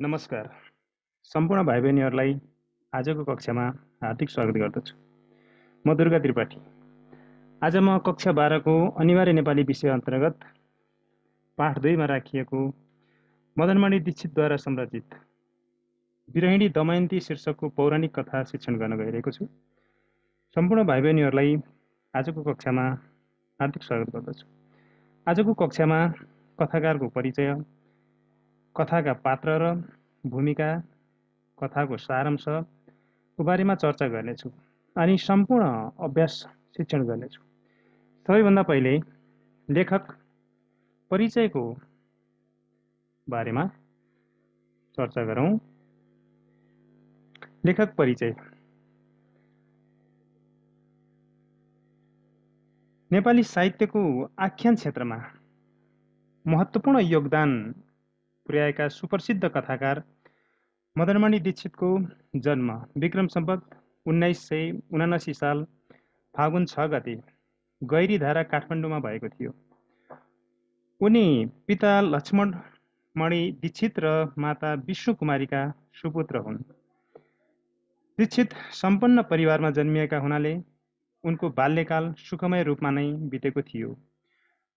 नमस्कार। सम्पूर्ण भाइ बहिनीहरूलाई आजको कक्षामा हार्दिक स्वागत गर्दछु। म दुर्गा त्रिपाठी। आज म कक्षा 12 को अनिवार्य नेपाली विषय अन्तर्गत पाठ 2 मा राखिएको मदनमणि दीक्षितद्वारा संरचित विरहिणी दमयन्ती शीर्षकको पौराणिक कथा शिक्षण गर्न गइरहेको छु। सम्पूर्ण भाइ बहिनीहरूलाई आजको कक्षामा हार्दिक स्वागत गर्दछु। आजको कक्षामा कथाकारको परिचय, कथाका पात्र र भूमिका, कथाको सारांशको बारेमा चर्चा गर्नेछु अनि सम्पूर्ण अभ्यास शिक्षण गर्नेछु। सबैभन्दा पहिले लेखक परिचयको बारेमा चर्चा गरौँ। लेखक परिचय। नेपाली साहित्यको आख्यान क्षेत्रमा महत्त्वपूर्ण योगदान पुर्याएका सुप्रसिद्ध कथाकार मदनमणि दीक्षितको जन्म विक्रम सम्वत 1979 साल फागुन 6 गते गैरीधारा काठमाडौँमा भएको थियो। उनी पिता लक्ष्मणमणि दीक्षित र माता विष्णुकुमारीका सुपुत्र हुन्। दीक्षित सम्पन्न परिवारमा जन्मिएका हुनाले उनको बाल्यकाल सुखमय रूपमा नै बितेको थियो।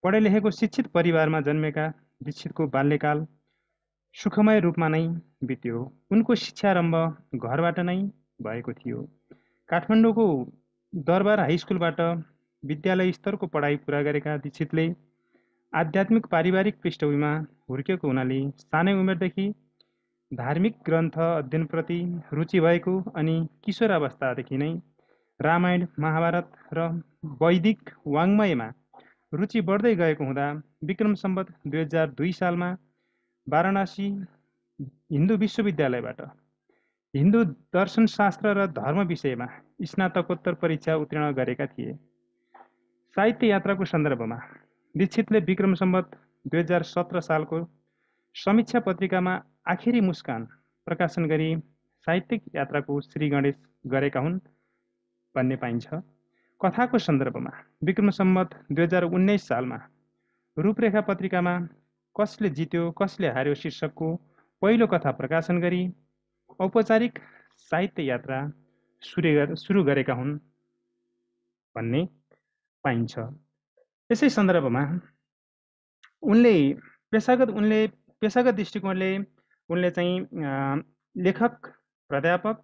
पढे लेखेको शिक्षित परिवारमा जन्मेका दीक्षितको बाल्यकाल सुखमय रूपमा नै बित्यो। उनको शिक्षारम्भ घरबाट नै भएको थियो। काठमाडौँको दरबार हाई स्कुलबाट विद्यालय स्तरको पढाइ पुरा गरेका दीक्षितले आध्यात्मिक पारिवारिक पृष्ठभूमिमा हुर्केको हुनाले सानै उमेरदेखि धार्मिक ग्रन्थ अध्ययनप्रति रुचि भएको अनि किशोरावस्थादेखि नै रामायण, महाभारत र वैदिक वाङ्मयमा रुचि बढ्दै गएको हुँदा विक्रम सम्वत 2002 सालमा वाराणसी हिन्दू विश्वविद्यालयबाट हिन्दू दर्शनशास्त्र र धर्म विषयमा स्नातकोत्तर परीक्षा उत्तीर्ण गरेका थिए। साहित्य यात्राको सन्दर्भमा दीक्षितले विक्रम सम्वत 2017 सालको समीक्षा पत्रिकामा आखिरी मुस्कान प्रकाशन गरी साहित्यिक यात्राको श्रीगणेश गरेका हुन् भन्ने पाइन्छ। कथाको सन्दर्भमा विक्रम सम्वत 2019 सालमा रूपरेखा पत्रिकामा कसले जित्यो कसले हार्यो शीर्षकको पहिलो कथा प्रकाशन गरी औपचारिक साहित्य यात्रा सुरु गरेका हुन् भन्ने पाइन्छ। यसै सन्दर्भमा उनले पेशागत दृष्टिकोणले उनले चाहिँ लेखक, प्राध्यापक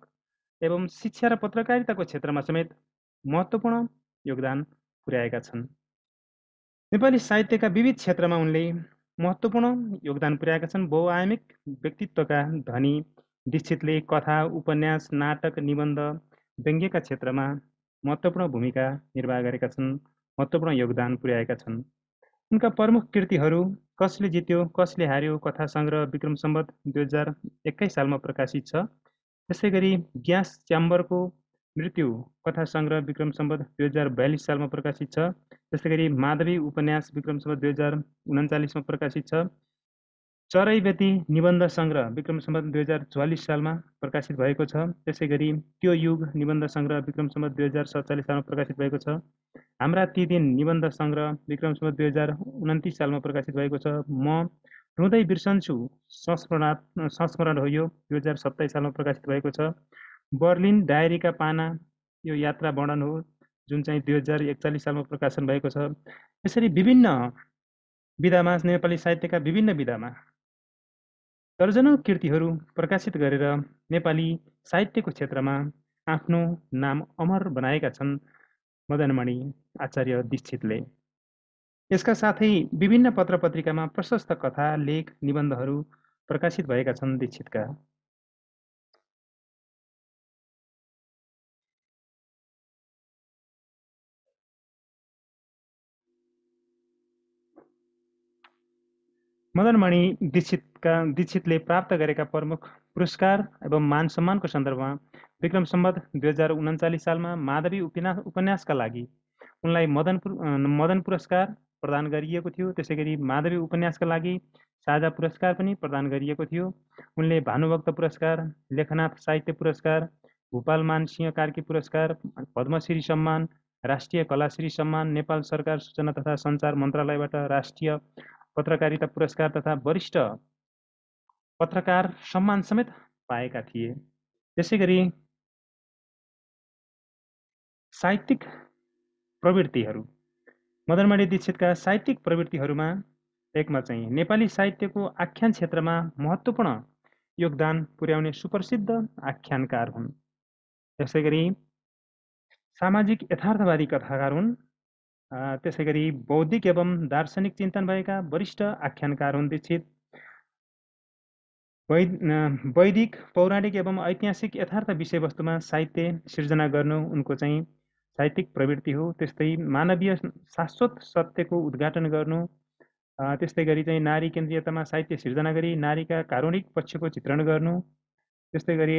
एवं शिक्षा र पत्रकारिताको क्षेत्रमा समेत महत्त्वपूर्ण योगदान पुर्याएका छन्। नेपाली साहित्यका विविध क्षेत्रमा उनले महत्त्वपूर्ण योगदान पुर्याएका छन्। बहुआयामिक व्यक्तित्वका धनी दीक्षितले कथा, उपन्यास, नाटक, निबन्ध, व्यङ्ग्यका क्षेत्रमा महत्त्वपूर्ण भूमिका निर्वाह गरेका छन्, महत्त्वपूर्ण योगदान पुर्याएका छन्। उनका प्रमुख कृतिहरू कसले जित्यो कसले हार्यो कथा सङ्ग्रह विक्रम सम्वत 2021 सालमा प्रकाशित छ। त्यसै गरी ग्यास च्याम्बरको मृत्यु कथा सङ्ग्रह विक्रम सम्वत 2042 सालमा प्रकाशित छ। त्यसै गरी माधवी उपन्यास विक्रम सम्वत 2039 मा प्रकाशित छ। चरैवेती निबन्ध सङ्ग्रह विक्रम सम्वत 2044 सालमा प्रकाशित भएको छ। त्यसै गरी त्यो युग निबन्ध सङ्ग्रह विक्रम सम्वत 2047 सालमा प्रकाशित भएको छ। हाम्रा ती दिन निबन्ध सङ्ग्रह विक्रम सम्वत 2029 सालमा प्रकाशित भएको छ। म रुँदै बिर्सन्छु संस्मरण हो यो 2027 सालमा प्रकाशित भएको छ। बर्लिन डायरीका पाना यो यात्रा वर्णन हो जुन चाहिँ 2041 सालमा प्रकाशन भएको छ। यसरी विभिन्न विधामा नेपाली साहित्यका विभिन्न विधामा दर्जनौं कृतिहरू प्रकाशित गरेर नेपाली साहित्यको क्षेत्रमा आफ्नो नाम अमर बनाएका छन् मदनमणि आचार्य दीक्षितले। यसका साथै विभिन्न पत्र पत्रिकामा प्रशस्त कथा, लेख, निबन्धहरू प्रकाशित भएका छन् दीक्षितका। मदनमणि दीक्षितले प्राप्त गरेका प्रमुख पुरस्कार एवं मान सम्मानको सन्दर्भमा विक्रम सम्वत 2039 सालमा माधवी उपन्यासका लागि उनलाई मदन पुरस्कार प्रदान गरिएको थियो। त्यसै गरी माधवी उपन्यासका लागि साझा पुरस्कार पनि प्रदान गरिएको थियो। उनले भानुभक्त पुरस्कार, लेखनाथ साहित्य पुरस्कार, भूपालमान सिंह कार्की पुरस्कार, पद्मश्री सम्मान, राष्ट्रिय कलाश्री सम्मान, नेपाल सरकार सूचना तथा सञ्चार मन्त्रालयबाट राष्ट्रिय पत्रकारिता पुरस्कार तथा वरिष्ठ पत्रकार सम्मान समेत पाएका थिए। त्यसैगरी साहित्यिक प्रवृत्तिहरू मदनमणि दीक्षितका साहित्यिक प्रवृत्तिहरूमा एकमा चाहिँ नेपाली साहित्यको आख्यान क्षेत्रमा महत्त्वपूर्ण योगदान पुर्याउने सुप्रसिद्ध आख्यानकार हुन्। त्यसैगरी सामाजिक यथार्थवादी कथाकार हुन्। त्यसैगरी बौद्धिक एवं दार्शनिक चिन्तन भएका वरिष्ठ आख्यानकार हुन् दीक्षित। वैदिक पौराणिक एवं ऐतिहासिक यथार्थ विषयवस्तुमा साहित्य सिर्जना गर्नु उनको चाहिँ साहित्यिक प्रवृत्ति हो। त्यस्तै मानवीय शाश्वत सत्यको उद्घाटन गर्नु, त्यस्तै गरी चाहिँ नारी केन्द्रीयतामा साहित्य सिर्जना गरी नारीका कारुणिक पक्षको चित्रण गर्नु, त्यस्तै गरी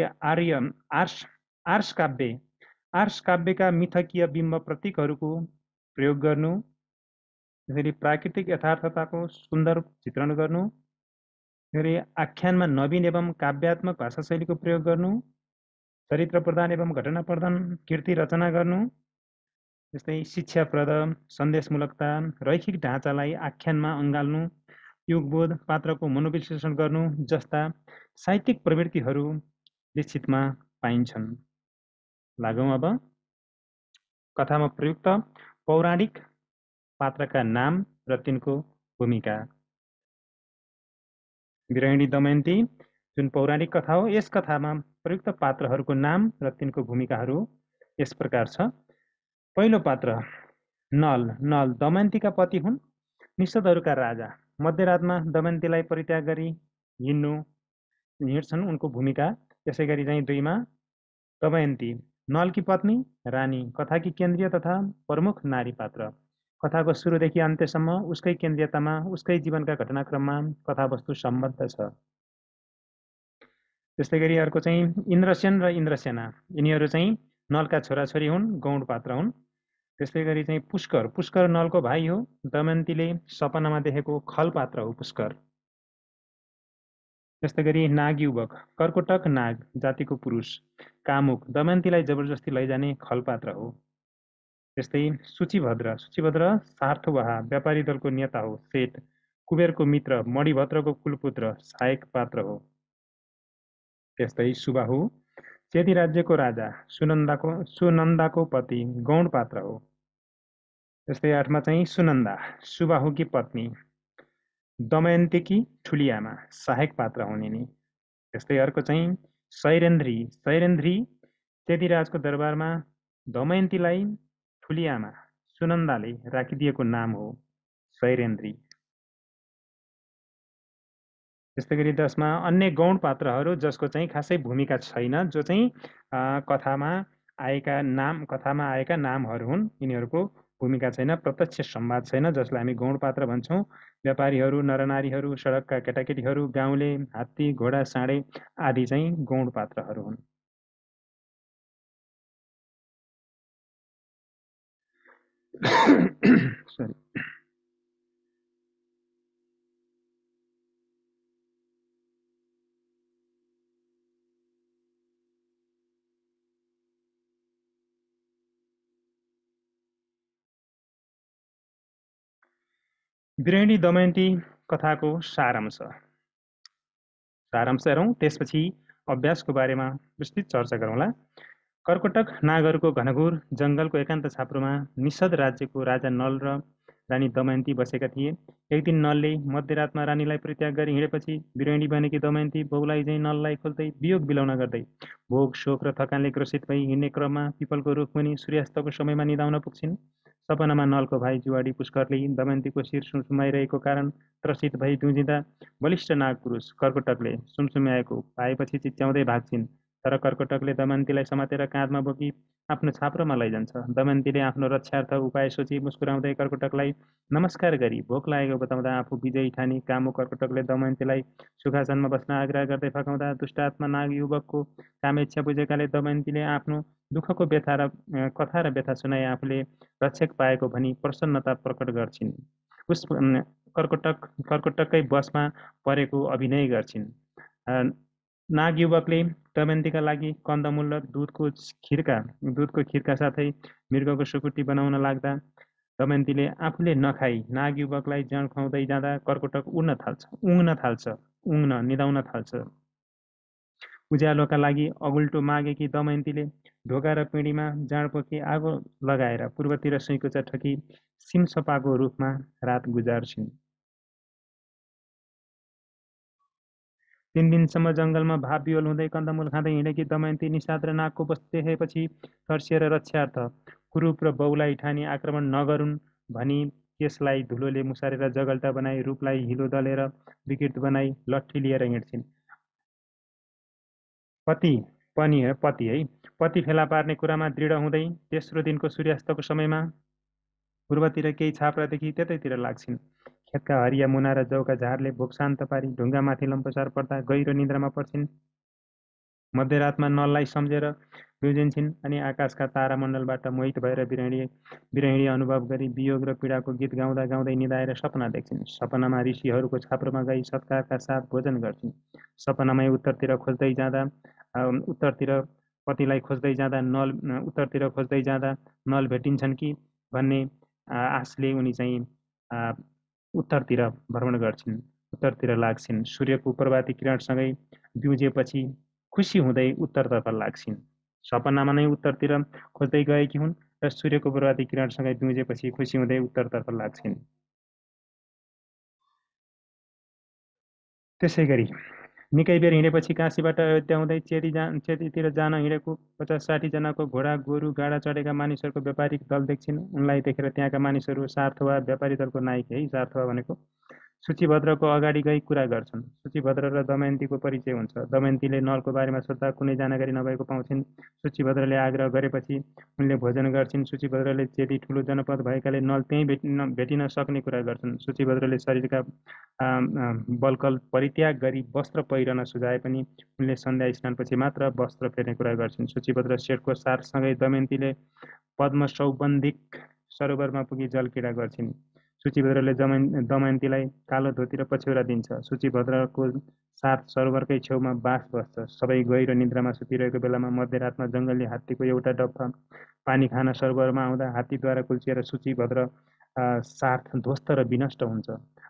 आर्ष काव्यका मिथकीय बिम्ब प्रतीकहरूको प्रयोग गर्नु, त्यसरी प्राकृतिक यथार्थताको सुन्दर चित्रण गर्नु, त्यसरी आख्यानमा नवीन एवं काव्यात्मक भाषाशैलीको प्रयोग गर्नु, चरित्र प्रदान एवं घटना प्रदान कृति रचना गर्नु, त्यस्तै शिक्षाप्रद सन्देशमूलकता रैखिक ढाँचालाई आख्यानमा अँगाल्नु, युगबोध पात्रको मनोविश्लेषण गर्नु जस्ता साहित्यिक प्रवृत्तिहरू दीक्षितमा पाइन्छन्। लागौँ अब कथामा प्रयुक्त पौराणिक पात्रका नाम र तिनको भूमिका। विरहिणी दमयन्ती जुन पौराणिक कथा हो, यस कथामा प्रयुक्त पात्रहरूको नाम र तिनको भूमिकाहरू यस प्रकार छ। पहिलो पात्र नल। नल दमयन्तीका पति हुन्, निषदहरूका राजा। मध्यरातमा दमयन्तीलाई परित्याग गरी हिँड्छन् उनको भूमिका। त्यसै गरी चाहिँ 2 मा दमयन्ती नलकी पत्नी रानी, कथाकी केन्द्रीय तथा प्रमुख नारी पात्र। कथाको सुरुदेखि अन्त्यसम्म उसकै केन्द्रीयतामा उसकै जीवनका घटनाक्रममा कथावस्तु सम्बद्ध छ। त्यस्तै गरी अर्को चाहिँ इन्द्रसेन र इन्द्रसेना, यिनीहरू चाहिँ नलका छोराछोरी हुन्, गौड पात्र हुन्। त्यस्तै गरी चाहिँ पुष्कर। पुष्कर नलको भाइ हो, दमयन्तीले सपनामा देखेको खल पात्र हो पुष्कर। त्यस्तै गरी नाग युवक। कर्कोटक नाग जातिको पुरुष, कामुक, दमयन्तीलाई जबरजस्ती लैजाने खल पात्र हो। त्यस्तै सूचीभद्र। सूचीभद्र सार्थवाहा, व्यापारी दलको नेता हो, सेठ, कुबेरको मित्र, मणिभद्रको कुलपुत्र, सहायक पात्र हो। त्यस्तै सुबाहु चेदी राज्यको राजा, सुनन्दाको पति, गौड पात्र हो। त्यस्तै 8 मा चाहिँ सुनन्दा, सुबाहुकी पत्नी, दमयन्तीकी ठुली आमा, सहायक पात्र हुन् यिनी। त्यस्तै अर्को चाहिँ सैरेन्द्री। सैरेन्द्री चेदीराजको दरबारमा दमयन्तीलाई ठुली आमा सुनन्दाले राखिदिएको नाम हो सैरेन्द्री। त्यस्तै गरी 10 मा अन्य गौण पात्रहरू जसको चाहिँ खासै भूमिका छैन, जो चाहिँ कथामा आएका नामहरू हुन्, यिनीहरूको भूमिका छैन, प्रत्यक्ष संवाद छैन, जसलाई हामी गौण पात्र भन्छौँ। व्यापारीहरू, नरनारीहरू, सडकका केटाकेटीहरू, गाउँले, हात्ती, घोडा, साँडे आदि चाहिँ गौण पात्रहरू हुन्। सरी। विरहिणी दमयन्ती कथाको सारांश हेरौँ, त्यसपछि अभ्यासको बारेमा विस्तृत चर्चा गरौँला। कर्कोटक नागहरूको घनघोर जङ्गलको एकान्त छाप्रोमा निषद राज्यको राजा नल र रानी दमयन्ती बसेका थिए। एक दिन नलले मध्यरातमा रानीलाई परित्याग गरी हिँडेपछि विरहिणी बनेकी दमयन्ती बहुलाई चाहिँ नललाई खोज्दै वियोग बिलाउन गर्दै भोग शोक र थकानले ग्रसित भई हिँड्ने क्रममा पिपलको रुखमुनि सूर्यास्तको समयमा निदाउन पुग्छिन्। सपनामा नलको भाइ जुवाडी पुष्करले दमयन्तीको शिर सुमसुमाइरहेको कारण त्रसित भई जुझिँदा बलिष्ठ नाग पुरुष कर्कोटकले सुमसुम्याएको पाएपछि चिच्याउँदै भाग्छिन्। तर कर्कोटकले दमयन्तीलाई समातेर काँधमा बोकी आफ्नो छाप्रोमा लैजान्छ। दमयन्तीले आफ्नो रक्षार्थ उपाय सोची मुस्कुराउँदै कर्कोटकलाई नमस्कार गरी भोक लागेको बताउँदा आफू विजयी ठानी कामुक कर्कोटकले दमयन्तीलाई सुखासनमा बस्न आग्रह गर्दै फकाउँदा दुष्टात्मा नाग युवकको कामेच्छा बुझेकाले दमयन्तीले आफ्नो दुःखको कथा र व्यथा सुनाई आफूले रक्षक पाएको भनी प्रसन्नता प्रकट गर्छिन्। कर्कोटककै बसमा परेको अभिनय गर्छिन्। नाग युवकले दमयन्तीका लागि कन्दमूल र दुधको खिरका साथै मृगको सुकुटी बनाउन लाग्दा दमयन्तीले आफूले नखाई नाग युवकलाई जन खुवाउँदै जाँदा कर्कोटक उङ्न निदाउन थाल्छ। उज्यालोका लागि अगुल्टो मागेकी दमयन्तीले ढोका र पिँढीमा जाँड पोखी आगो लगाएर पूर्वतिर सुइकुचा ठकी सिमसपाको रूखमा रात गुजार्छिन्। 3 दिनसम्म जङ्गलमा भाप बिहोल हुँदै कन्दमूल खाँदै हिँडेकी दमयन्ती निषाद र नागको बस्ती देखेपछि तर्सिएर रक्षार्थ कुरूप र बौलाई ठानी आक्रमण नगरून् भनी केसलाई धुलोले मुसारेर जगल्टा बनाई रूपलाई हिलो दलेर विकृत बनाई लट्ठी लिएर हिँड्छिन्। पति फेला पार्ने कुरामा दृढ हुँदै तेस्रो दिनको सूर्यास्तको समयमा पूर्वतिर केही छाप्रादेखि त्यतैतिर लाग्छिन्। खेतका हरिया मुना र जौका झारले भोक शान्त पारी ढुङ्गामाथि लम्पसार पर्दा गहिरो निद्रामा पर्छिन्। मध्यरातमा नललाई सम्झेर बिउजिन्छिन् अनि आकाशका तारामण्डलबाट मोहित भएर विरहिणी अनुभव गरी वियोग र पीडाको गीत गाउँदा गाउँदै निदाएर सपना देख्छिन्। सपनामा ऋषिहरूको छाप्रोमा गई सत्कारका साथ भोजन गर्छिन्। सपनामै उत्तरतिर पतिलाई खोज्दै जाँदा नल भेटिन्छन् कि भन्ने आशले उनी चाहिँ उत्तरतिर भ्रमण गर्छिन्, उत्तरतिर लाग्छिन्। सूर्यको प्रभाती किरणसँगै बिउजेपछि खुसी हुँदै उत्तरतर्फ लाग्छिन्। सपनामा नै उत्तरतिर खोज्दै गएकी हुन् र सूर्यको प्रभाती किरणसँगै बिउजेपछि खुसी हुँदै उत्तरतर्फ लाग्छिन्। त्यसै गरी निकै बेर हिँडेपछि काशीबाट अयोध्या हुँदै चेतीतिर जान हिँडेको 50-60 जनाको घोडा गोरु गाडा चढेका मानिसहरूको व्यापारिक दल देख्छिन्। उनलाई देखेर त्यहाँका मानिसहरू सार्थवा व्यापारी दलको नायक है सार्थवा भनेको सूचीभद्रको अगाडि गई कुरा गर्छन्। सूचीभद्र र दमयन्तीको परिचय हुन्छ। दमयन्तीले नलको बारेमा सोध्दा कुनै जानकारी नभएको पाउँछिन्। सूचीभद्रले आग्रह गरेपछि उनले भोजन गर्छिन्। सूचीभद्रले चेती ठुलो जनपद भएकाले नल त्यहीँ भेटिन सक्ने कुरा गर्छन्। सूचीभद्रले शरीरका बलकल परित्याग गरी वस्त्र पहिरन सुझाए पनि उनले सन्ध्या स्नानपछि मात्र वस्त्र फेर्ने कुरा गर्छिन्। सूचीभद्र शेठको साथसँगै दमयन्तीले पद्मसौबन्धिक सरोवरमा पुगी जलक्रीडा गर्छिन्। सूचीभद्रले दमयन्तीलाई कालो धोती र पछ्यौरा दिन्छ। सूचीभद्रको साथ सरोवरकै छेउमा बाँस बस्छ। सबै गहिरो निद्रामा सुतिरहेको बेलामा मध्यरातमा जङ्गली हात्तीको एउटा डफ्फा पानी खान सरोवरमा आउँदा हात्तीद्वारा कुल्चिएर सूचीभद्र साथ ध्वस्त र विनष्ट हुन्छ।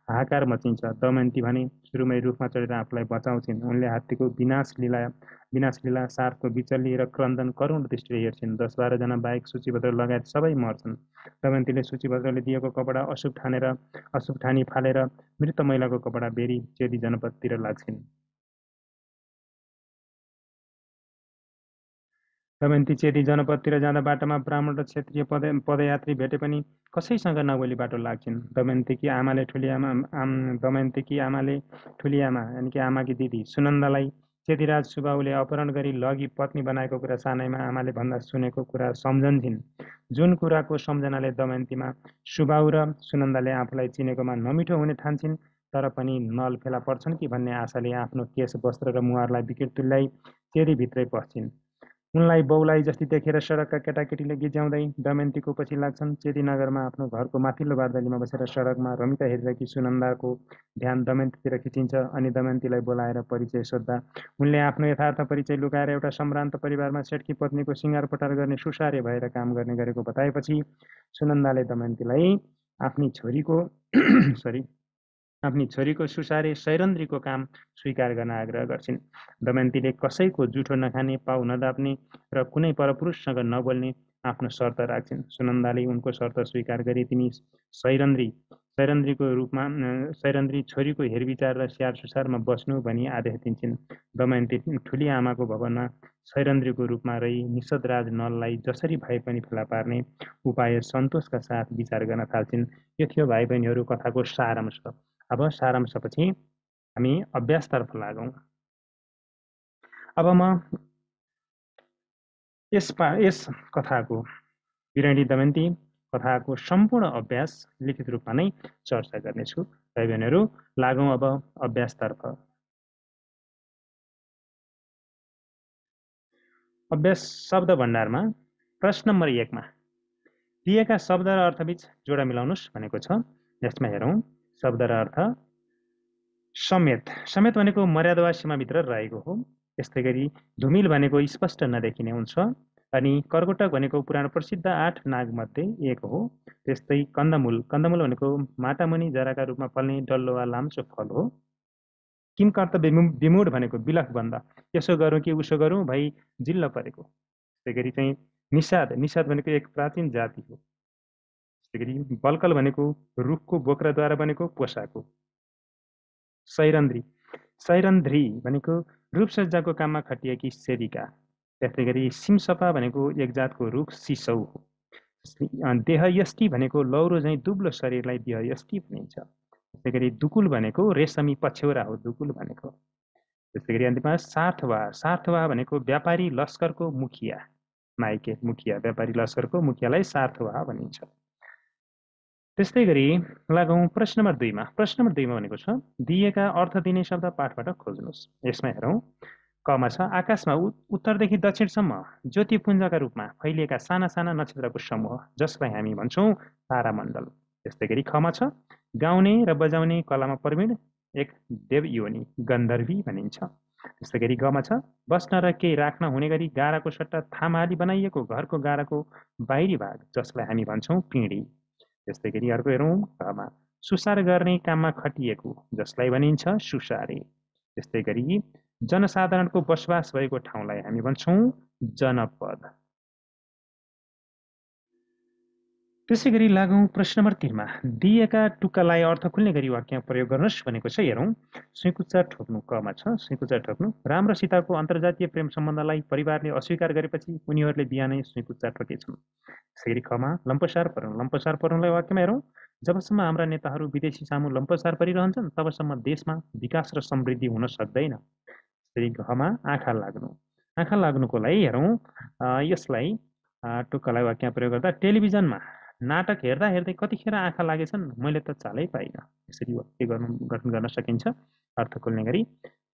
हाहाकार मचिन्छ। दमयन्ती भने सुरुमै रुखमा चढेर आफूलाई बचाउँछिन्। उनले हात्तीको विनाशलीला सार्थको विचल्ली र क्रन्दन करुण दृष्टिले हेर्छिन्। 10-12 जना बाहेक सूचीभद्र लगायत सबै मर्छन्। दमयन्तीले सूचीभद्रले दिएको कपडा अशुभ ठानी फालेर मृत महिलाको कपडा बेरी चेदी जनपदतिर लाग्छिन्। दमयन्ती चेदी जनपदतिर जाँदा बाटोमा ब्राह्मण र क्षेत्रीय पदयात्री भेटे पनि कसैसँग नबोली बाटो लाग्छिन्। दमयन्तीकी आमाले ठुली आमा यानि कि आमाकी दिदी सुनन्दालाई चेतीराज सुबाउले अपहरण गरी लगी पत्नी बनाएको कुरा सानैमा आमाले भन्दा सुनेको कुरा सम्झन्छिन्। जुन कुराको सम्झनाले दमयन्तीमा सुबाउ र सुनन्दाले आफूलाई चिनेकोमा नमिठो हुने ठान्छिन्, तर पनि नल फेला पर्छन् कि भन्ने आशाले आफ्नो केश वस्त्र र मुहारलाई विकृत तुल्याई चेदीभित्रै पस्छिन्। उनलाई बौलाई जस्ती देखेर सडकका केटाकेटीले गिज्याउँदै दमयन्तीको पछि लाग्छन्। चेदी नगरमा आफ्नो घरको माथिल्लो बारदलीमा बसेर सडकमा रमिता हेरिरहेकी सुनन्दाको ध्यान दमयन्तीतिर खिचिन्छ अनि दमयन्तीलाई बोलाएर परिचय सोद्धा उनले आफ्नो यथार्थ परिचय लुकाएर एउटा सम्भ्रान्त परिवारमा सेठकी पत्नीको सिँगार पटार गर्ने सुसारे भएर काम गर्ने गरेको बताएपछि सुनन्दाले दमयन्तीलाई आफ्नी छोरीको सुसारे सैरन्द्रीको काम स्वीकार गर्न आग्रह गर्छिन्। दमयन्तीले कसैको जुठो नखाने, पाउ नदाप्ने र कुनै परपुरुषसँग नबोल्ने आफ्नो शर्त राख्छिन्। सुनन्दाले उनको शर्त स्वीकार गरी तिनी सैरन्द्री छोरीको हेरविचार र स्याहार सुसारमा बस्नु भनी आदेश दिन्छिन्। दमयन्ती ठुली आमाको भवनमा सैरन्द्रीको रूपमा रही निषदराज नललाई जसरी भए पनि फेला पार्ने उपाय सन्तोषका साथ विचार गर्न थाल्छिन्। यो थियो भाइ बहिनीहरू कथाको सारांश। अब सारांशपछि हामी अभ्यासतर्फ लागौँ। अब म यस कथाको विरहिणी दमयन्ती कथाको सम्पूर्ण अभ्यास लिखित रूपमा नै चर्चा गर्नेछु। भाइ बहिनीहरू लागौँ अब अभ्यासतर्फ। अभ्यास शब्द भण्डारमा प्रश्न नम्बर 1 मा दिएका शब्द र अर्थबीच जोडा मिलाउनुस् भनेको छ। यसमा हेरौँ शब्द र अर्थ। समेत भनेको मर्यादा वा सीमाभित्र रहेको हो। यस्तै गरी धुमिल भनेको स्पष्ट नदेखिने हुन्छ। अनि कर्कोटक भनेको पुरानो प्रसिद्ध 8 नागमध्ये एक हो। त्यस्तै कन्दमूल, कन्दमूल भनेको माटामुनि जराका रूपमा फल्ने डल्लो वा लाम्चो फल हो। किम कर्तव्य विमूढ भनेको बिलखबन्द, यसो गरौँ कि उसो गरौँ भई जिल्ल परेको। त्यस्तै गरी चाहिँ निषाद, निषाद भनेको एक प्राचीन जाति हो। त्यस्तै गरी बल्कल भनेको रुखको बोक्राद्वारा बनेको पोसाक हो। सैरन्ध्री, सैरन्ध्री भनेको रूपसज्जाको काममा खटिएकी सेविका। त्यस्तै गरी सिमसपा भनेको एक जातको रुख सिसौ हो। देहयष्टि भनेको लौरो झैँ दुब्लो शरीरलाई देहयष्टि भनिन्छ। त्यस्तै गरी दुकुल भनेको रेशमी पछ्यौरा हो दुकुल भनेको। त्यस्तै गरी अन्तिममा सार्थवाह, सार्थवाह भनेको व्यापारी लस्करको मुखिया, नायके मुखिया, व्यापारी लस्करको मुखियालाई सार्थवाह भनिन्छ। त्यस्तै गरी लागौँ प्रश्न नम्बर 2 मा। प्रश्न नम्बर 2 मा भनेको छ दिएका अर्थ दिने शब्द पाठबाट खोज्नुहोस्। यसमा हेरौँ, कमा छ आकाशमा उत्तरदेखि दक्षिणसम्म ज्योतिपुञ्जका रूपमा फैलिएका साना साना नक्षत्रको समूह जसलाई हामी भन्छौँ तारामण्डल। त्यस्तै गरी खमा छ गाउने र बजाउने कलामा प्रवीण एक देवयोनि गन्धर्वी भनिन्छ। त्यस्तै गरी गमा छ बस्न र केही राख्न हुने गरी गाराको सट्टा थामहाली बनाइएको घरको गाराको बाहिरी भाग जसलाई हामी भन्छौँ पिँढी। त्यस्तै गरी अर्को हेरौँ, घमा सुसार गर्ने काममा खटिएको जसलाई भनिन्छ सुसारे। त्यस्तै गरी जनसाधारणको बसोबास भएको ठाउँलाई हामी भन्छौँ जनपद। त्यसै गरी लागौँ प्रश्न नम्बर 3 मा। दिएका टुक्कालाई अर्थ खुल्ने गरी वाक्य प्रयोग गर्नुहोस् भनेको छ। हेरौँ, सुइँकुच्चा ठोक्नु, कमा छ सुइँकुच्चा ठोक्नु। राम र सीताको अन्तर्जातीय प्रेम सम्बन्धलाई परिवारले अस्वीकार गरेपछि उनीहरूले बिहानै सुइँकुच्चा ठोकेछन्। त्यसै गरी खमा लम्पसार परौँ, लम्पसार परौँलाई वाक्यमा हेरौँ, जबसम्म हाम्रा नेताहरू विदेशी सामु लम्पसार परिरहन्छन् तबसम्म देशमा विकास र समृद्धि हुन सक्दैन। त्यसै घमा आँखा लाग्नु, आँखा लाग्नुको लागि हेरौँ, यसलाई टुक्कालाई वाक्यमा प्रयोग गर्दा टेलिभिजनमा नाटक हेर्दा हेर्दै कतिखेर आँखा लागेछन् मैले त चालै पाइनँ। यसरी वाक्य गठन गर्न सकिन्छ अर्थ खोल्ने गरी।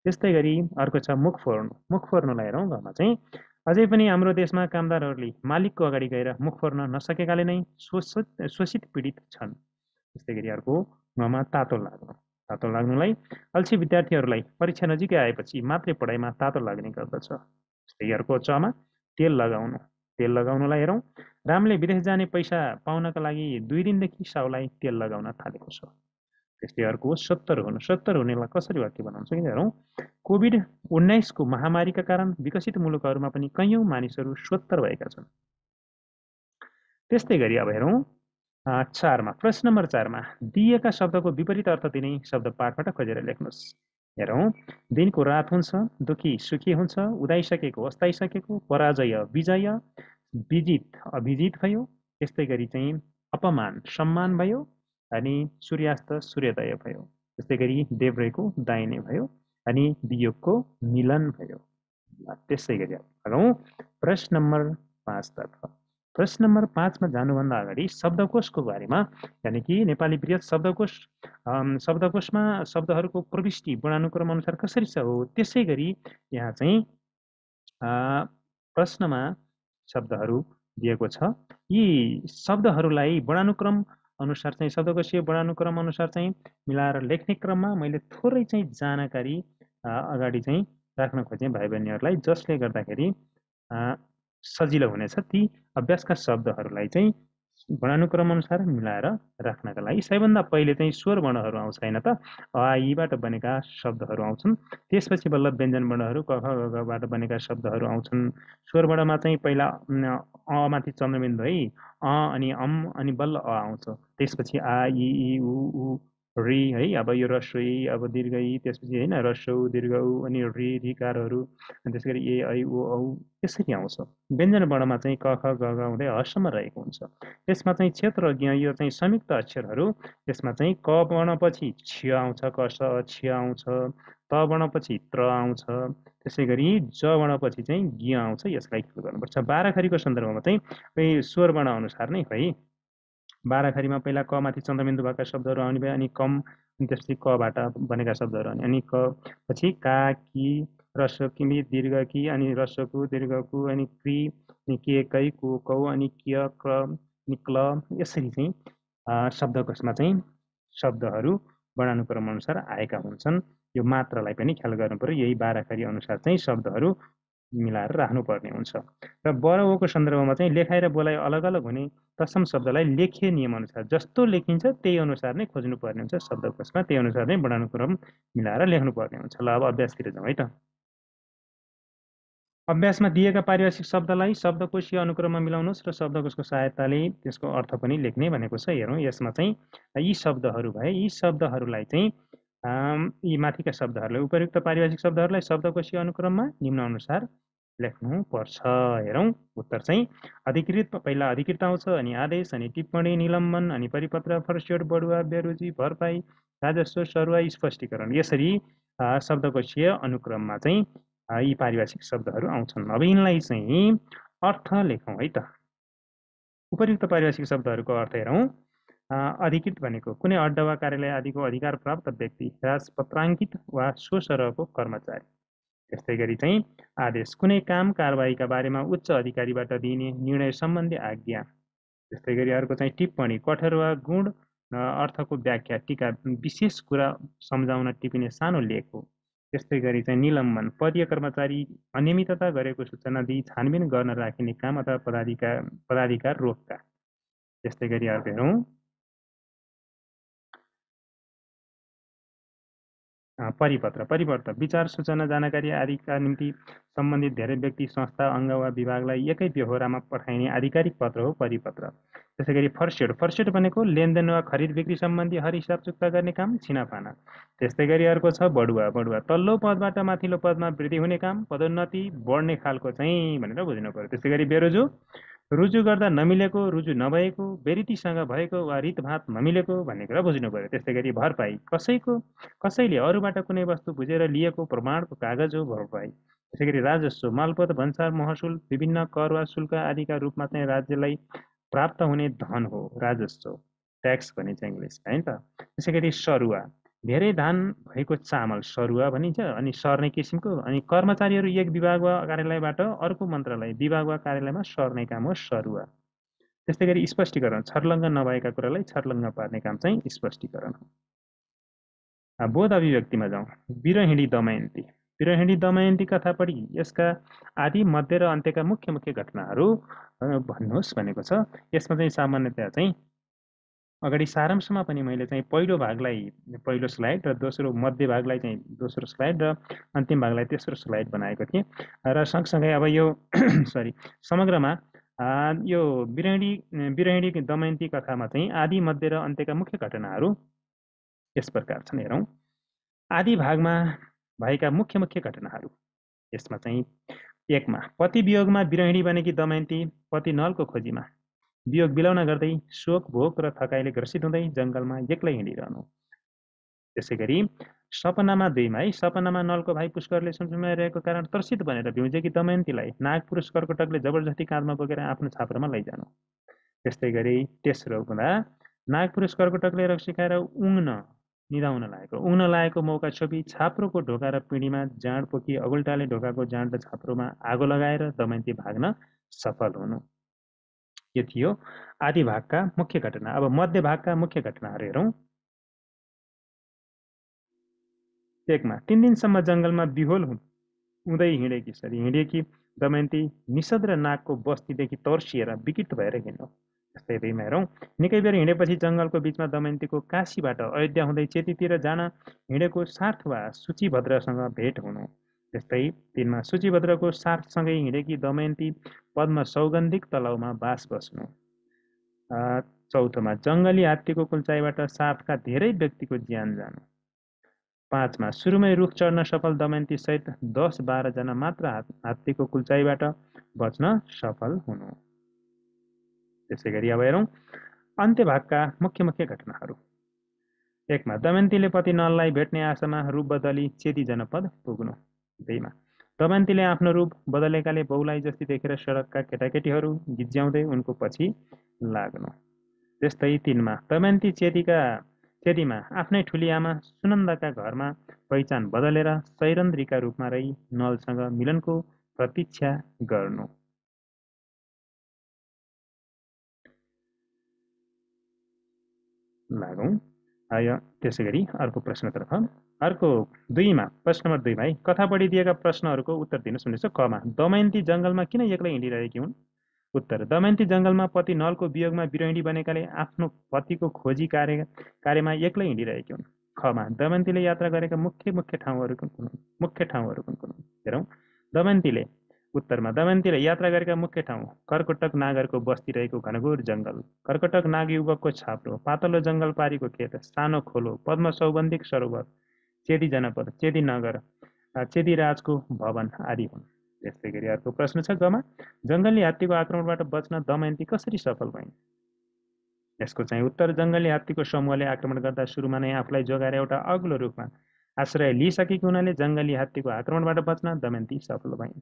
त्यस्तै गरी अर्को छ मुख फोर्नु, मुख फोर्नुलाई हेरौँ, घरमा चाहिँ अझै पनि हाम्रो देशमा कामदारहरूले मालिकको अगाडि गएर मुख फोर्न नसकेकाले नै शोषित पीडित छन्। त्यस्तै गरी अर्को घरमा तातो लाग्नु, तातो लाग्नुलाई अल्छी विद्यार्थीहरूलाई परीक्षा नजिकै आएपछि मात्रै पढाइमा तातो लाग्ने गर्दछ। त्यस्तै अर्को चमा तेल लगाउनु, तेल लगाउनुलाई हेरौँ, रामले विदेश जाने पैसा पाउनका लागि 2 दिनदेखि साउलाई तेल लगाउन थालेको छ। त्यस्तै अर्को सत्तर हुनु, सत्तर हुनेलाई कसरी वाक्य बनाउँछ कि हेरौँ, कोभिड-19 को महामारीका कारण विकसित मुलुकहरूमा पनि कैयौँ मानिसहरू सोत्तर भएका छन्। त्यस्तै गरी अब हेरौँ 4 मा। प्रश्न नम्बर 4 मा दिएका शब्दको विपरीत अर्थ दिने शब्द पाठबाट खोजेर लेख्नुहोस्। हेरौँ, दिनको रात हुन्छ, दुखी सुखी हुन्छ, उदाइसकेको अस्ताइसकेको, पराजय विजय, विजित अभिजित भयो। त्यस्तै गरी चाहिँ अपमान सम्मान भयो अनि सूर्यास्त सूर्योदय भयो। त्यस्तै गरी देब्रेको दाहिने भयो अनि वियोगको मिलन भयो। त्यसै गरी लगौँ प्रश्न नम्बर 5 तर्फ। प्रश्न नम्बर 5 मा जानुभन्दा अगाडि शब्दकोशको बारेमा, यानि कि नेपाली वृहत शब्दकोश, शब्दकोशमा शब्दहरूको प्रविष्टि वर्णानुक्रम अनुसार कसरी छ हो त्यसै गरी यहाँ चाहिँ प्रश्नमा शब्दहरू दिएको छ। यी शब्दहरूलाई वर्णानुक्रम अनुसार चाहिँ शब्दकोशीय वर्णानुक्रम अनुसार चाहिँ मिलाएर लेख्ने क्रममा मैले थोरै चाहिँ जानकारी अगाडि चाहिँ राख्न खोजेँ भाइ बहिनीहरूलाई, जसले गर्दाखेरि सजिलो हुनेछ ती अभ्यासका शब्दहरूलाई चाहिँ वर्णानुक्रम अनुसार मिलाएर राख्नका लागि। सबैभन्दा पहिले चाहिँ स्वर वर्णहरू आउँछ होइन त, अ यीबाट बनेका शब्दहरू आउँछन्। त्यसपछि बल्ल व्यञ्जन वर्णहरू क ख ग घबाट बनेका शब्दहरू आउँछन्। स्वर वर्णमा चाहिँ पहिला अ माथि चन्द्रबिन्दु है, अ अनि अम अनि बल्ल अ आउँछ। त्यसपछि आ इ ई उ ऊ ऋ है, अब यो ह्रस्व इ, अब दीर्घ इ, त्यसपछि होइन ह्रस्व उ दीर्घ उ अनि ऋ ऋकारहरू, अनि त्यसै गरी ए ऐ ओ औ त्यसरी आउँछ। व्यञ्जन वर्णमा चाहिँ क ख ग घ हुँदै हसम्म रहेको हुन्छ। त्यसमा चाहिँ क्षेत्र यो चाहिँ संयुक्त अक्षरहरू, त्यसमा चाहिँ क वर्णपछि क्ष आउँछ, क स क्ष आउँछ, त वर्णपछि त्र आउँछ, त्यसै गरी ज वर्णपछि चाहिँ ज्ञ आउँछ। यसलाई के गर्नुपर्छ, बाराखरीको सन्दर्भमा चाहिँ स्वर वर्ण अनुसार नै है। बाराखरीमा पहिला क माथि चन्द्रबिन्दु भएका शब्दहरू आउने भए, अनि कम, अनि त्यसपछि कबाट बनेका शब्दहरू आउने, अनि क पछि का कि ह्रस्व किमि दीर्घ कि अनि ह्रस्वकु दीर्घकु अनि क्रि अनि के कै को कौ अनि क्य क्र अनि क्ल, यसरी चाहिँ शब्दकोशमा चाहिँ शब्दहरू वर्णानुक्रम अनुसार आएका हुन्छन्। यो मात्रालाई पनि ख्याल गर्नु पर्यो। यही बाराखरी अनुसार चाहिँ शब्दहरू मिलाएर राख्नुपर्ने हुन्छ। र ब र ओको सन्दर्भमा चाहिँ लेखाइ र बोलाइ अलग अलग हुने तत्सम शब्दलाई लेखीय नियमअनुसार जस्तो लेखिन्छ त्यही अनुसार नै खोज्नुपर्ने हुन्छ शब्दकोशमा, त्यही अनुसार नै वर्णानुक्रम मिलाएर लेख्नुपर्ने हुन्छ। ल अब अभ्यासतिर जाउँ है त। अभ्यासमा दिएका पारिभाषिक शब्दलाई शब्दकोशीय अनुक्रममा मिलाउनुहोस् र शब्दकोशको सहायताले त्यसको अर्थ पनि लेख्ने भनेको छ। हेरौँ यसमा चाहिँ यी शब्दहरू भए, यी शब्दहरूलाई चाहिँ यी माथिका शब्दहरूलाई उपयुक्त पारिभाषिक शब्दहरूलाई शब्दकोशीय अनुक्रममा निम्नानुसार लेख्नुपर्छ। हेरौँ उत्तर चाहिँ अधिकृत, पहिला अधिकृत आउँछ, अनि आदेश, अनि टिप्पणी, निलम्बन, अनि परिपत्र, फर्स्योड, बढुवा, बेरुजी, भरपाई, राजस्व, सरुवा, स्पष्टीकरण, यसरी शब्दकोशीय अनुक्रममा चाहिँ यी पारिभाषिक शब्दहरू आउँछन्। अब यिनलाई चाहिँ अर्थ लेखौँ है त। उपयुक्त पारिभाषिक शब्दहरूको अर्थ हेरौँ। अधिकृत भनेको कुनै अड्डा वा कार्यालय आदिको अधिकार प्राप्त व्यक्ति, राजपत्राङ्कित वा सो सरहको कर्मचारी। त्यस्तै गरी चाहिँ आदेश कुनै काम कारबाहीका बारेमा उच्च अधिकारीबाट दिइने निर्णय सम्बन्धी आज्ञा। त्यस्तै गरी अर्को चाहिँ टिप्पणी कठोर वा गुण अर्थको व्याख्या, टीका, विशेष कुरा सम्झाउन टिपिने सानो लेख हो। त्यस्तै गरी चाहिँ निलम्बन पदीय कर्मचारी अनियमितता गरेको सूचना दिई छानबिन गर्न राखिने काम अथवा पदाधिकार रोक्का। त्यस्तै गरी अर्को हेरौँ परिपत्र, परिपत्र विचार, सूचना, जानकारी आदिका निम्ति सम्बन्धित धेरै व्यक्ति, संस्था, अङ्ग वा विभागलाई एकै बेहोरामा पठाइने आधिकारिक पत्र हो परिपत्र। त्यसै गरी फर्स्योड, फर्स्योड भनेको लेनदेन वा खरिद बिक्री सम्बन्धी हर हिसाब चुक्ता गर्ने काम, छिनाफाना। त्यस्तै गरी अर्को छ बढुवा, बढुवा तल्लो पदबाट माथिल्लो पदमा वृद्धि हुने काम, पदोन्नति बढ्ने खालको चाहिँ भनेर बुझ्नु पर्यो। त्यस्तै गरी बेरोजु, रुजु गर्दा नमिलेको, रुजु नभएको, बेरितीसँग भएको वा रितभात नमिलेको भन्ने कुरा बुझ्नु पर्यो। त्यस्तै गरी भरपाई कसैले अरूबाट कुनै वस्तु बुझेर लिएको प्रमाणको कागज हो भरपाई। त्यसै गरी राजस्व मालपोत, भन्सार, महसुल, विभिन्न कर वा शुल्क आदिका रूपमा चाहिँ राज्यलाई प्राप्त हुने धन हो राजस्व, ट्याक्स भनिन्छ इङ्ग्लिसमा है त। त्यसै गरी सरुवा धेरै धान भएको चामल सरुवा भनिन्छ, अनि सर्ने किसिमको, अनि कर्मचारीहरू एक विभाग वा कार्यालयबाट अर्को मन्त्रालय, विभाग वा कार्यालयमा सर्ने काम हो सरुवा। त्यस्तै गरी स्पष्टीकरण छर्लङ्ग नभएका कुरालाई छर्लङ्ग पार्ने काम चाहिँ स्पष्टीकरण हो। बोध अभिव्यक्तिमा जाउँ। बिरहिणी दमयन्ती, बिरहिणी दमयन्ती कथा पढी यसका आदि मध्य र अन्त्यका मुख्य मुख्य घटनाहरू भन्नुहोस् भनेको छ। यसमा चाहिँ सामान्यतया चाहिँ अगाडि सारांशमा पनि मैले चाहिँ पहिलो भागलाई पहिलो स्लाइड र दोस्रो मध्य भागलाई चाहिँ दोस्रो स्लाइड र अन्तिम भागलाई तेस्रो स्लाइड बनाएको थिएँ। र सँगसँगै अब यो सरी समग्रमा यो बिरहिणी दमयन्ती कथामा चाहिँ आदि मध्य र अन्त्यका मुख्य घटनाहरू यस प्रकार छन्। हेरौँ आदि भागमा भएका मुख्य मुख्य घटनाहरू। यसमा चाहिँ एकमा पति वियोगमा बिरहिणी बनेकी दमयन्ती पति नलको खोजीमा वियोग बिलाउन गर्दै शोक भोक र थकाइले ग्रसित हुँदै जङ्गलमा एक्लै हिँडिरहनु। त्यसै गरी सपनामा दुईमा है सपनामा नलको भाइ पुष्करले सुनसुनमा रहेको कारण त्रसित बनेर भिउजेकी दमयन्तीलाई नाग पुरुष कर्कटकले जबरजस्ती काँधमा बोकेर आफ्नो छाप्रोमा लैजानु। त्यस्तै गरी तेस्रो हुँदा नाग पुरुष कर्कटकले रक्सी खाएर उग्न लागेको मौका छोपी छाप्रोको ढोका र पिँढीमा जाँड पोखी अगुल्टाले ढोकाको जाँड र छाप्रोमा आगो लगाएर दमयन्ती भाग्न सफल हुनु। यो थियो आदि भागका मुख्य घटना। अब मध्य भागका मुख्य घटनाहरू हेरौँ। एकमा 3 दिनसम्म जङ्गलमा बिहोल हुँदै हिँडेकी दमयन्ती निषद र नागको बस्तीदेखि तर्सिएर विकृत भएर हिँड्नु। जस्तै दुईमा हेरौँ। निकै बेर हिँडेपछि जङ्गलको बिचमा दमयन्तीको काशीबाट अयोध्या हुँदै चेतीतिर जान हिँडेको सार्थ वा सूचीभद्रसँग भेट हुनु। त्यस्तै 3मा सूचीभद्रको सार्थसँगै हिँडेकी दमयन्ती पद्म सौगन्धिक तलाउमा बास बस्नु। 4थोमा जङ्गली हात्तीको कुल्चाइबाट सार्थका धेरै व्यक्तिको ज्यान जानु। 5मा सुरुमै रुख चढ्न सफल दमयन्ती सहित 10-12 जना मात्र हात्तीको कुल्चाइबाट बच्न सफल हुनु। त्यसै गरी अब हेरौँ अन्त्य भागका मुख्य मुख्य घटनाहरू। 1मा दमयन्तीले पति नललाई भेट्ने आशामा रूप बदली चेती जनपद पुग्नु। 2मा दमयन्तीले आफ्नो रूप बदलेकाले बहुलाई जस्ती देखेर सडकका केटाकेटीहरू गिज्याउँदै उनको पछि लाग्नु। त्यस्तै 3मा दमयन्ती चेतीमा आफ्नै ठुली आमा सुनन्दाका घरमा पहिचान बदलेर सैरन्ध्रीका रूपमा रही नलसँग मिलनको प्रतीक्षा गर्नु। लागौँ यो त्यसै गरी अर्को प्रश्नतर्फ अर्को दुईमा प्रश्न नम्बर 2मा है कथा बढी दिएका प्रश्नहरूको उत्तर दिनुहोस् भनेको छ। कमा दमयन्ती जङ्गलमा किन एक्लै हिँडिरहेकी हुन्? उत्तर दमयन्ती जङ्गलमा पति नलको वियोगमा विरहिणी बनेकाले आफ्नो पतिको खोजी कार्यमा एक्लै हिँडिरहेकी हुन्। खमा दमयन्तीले यात्रा गरेका मुख्य ठाउँहरू कुन कुन हुन्? मुख्य ठाउँहरू कुन कुन हुन्? हेरौँ। दमयन्तीले उत्तरमा दमयन्तीले यात्रा गरेका मुख्य ठाउँ कर्कटक नागरको बस्ती रहेको घनघोर जङ्गल, कर्कटक नाग युवकको छाप्रो, पातलो जङ्गल पारीको खेत, सानो खोलो, पद्म सौबन्धिक सरोवर, चेदी जनपद, चेदी नगर, चेदी राजको भवन आदि हुन्। त्यस्तै गरी अर्को प्रश्न छ गमा जङ्गली हात्तीको आक्रमणबाट बच्न दमयन्ती कसरी सफल भइन्? यसको चाहिँ उत्तर जङ्गली हात्तीको समूहले आक्रमण गर्दा सुरुमा नै आफूलाई जोगाएर एउटा अग्लो रूपमा आश्रय लिइसकेको हुनाले जङ्गली हात्तीको आक्रमणबाट बच्न दमयन्ती सफल भइन्।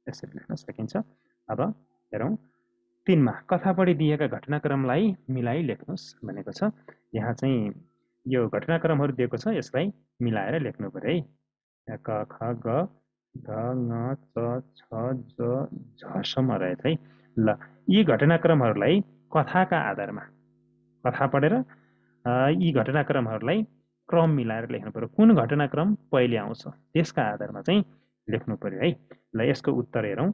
यसरी लेख्न सकिन्छ। अब हेरौँ 3मा कथा बढी दिएका घटनाक्रमलाई मिलाई लेख्नुहोस् भनेको छ। यहाँ चाहिँ यो घटनाक्रमहरू दिएको छ, यसलाई मिलाएर लेख्नु पर्यो है। क ख ग घ ङ च छ ज झसम्म रहेछ है। ल यी घटनाक्रमहरूलाई कथाका आधारमा कथा पढेर यी घटनाक्रमहरूलाई क्रम मिलाएर लेख्नु पर्यो। कुन घटनाक्रम पहिले आउँछ त्यसका आधारमा चाहिँ लेख्नु पर्यो है। ल यसको उत्तर हेरौँ।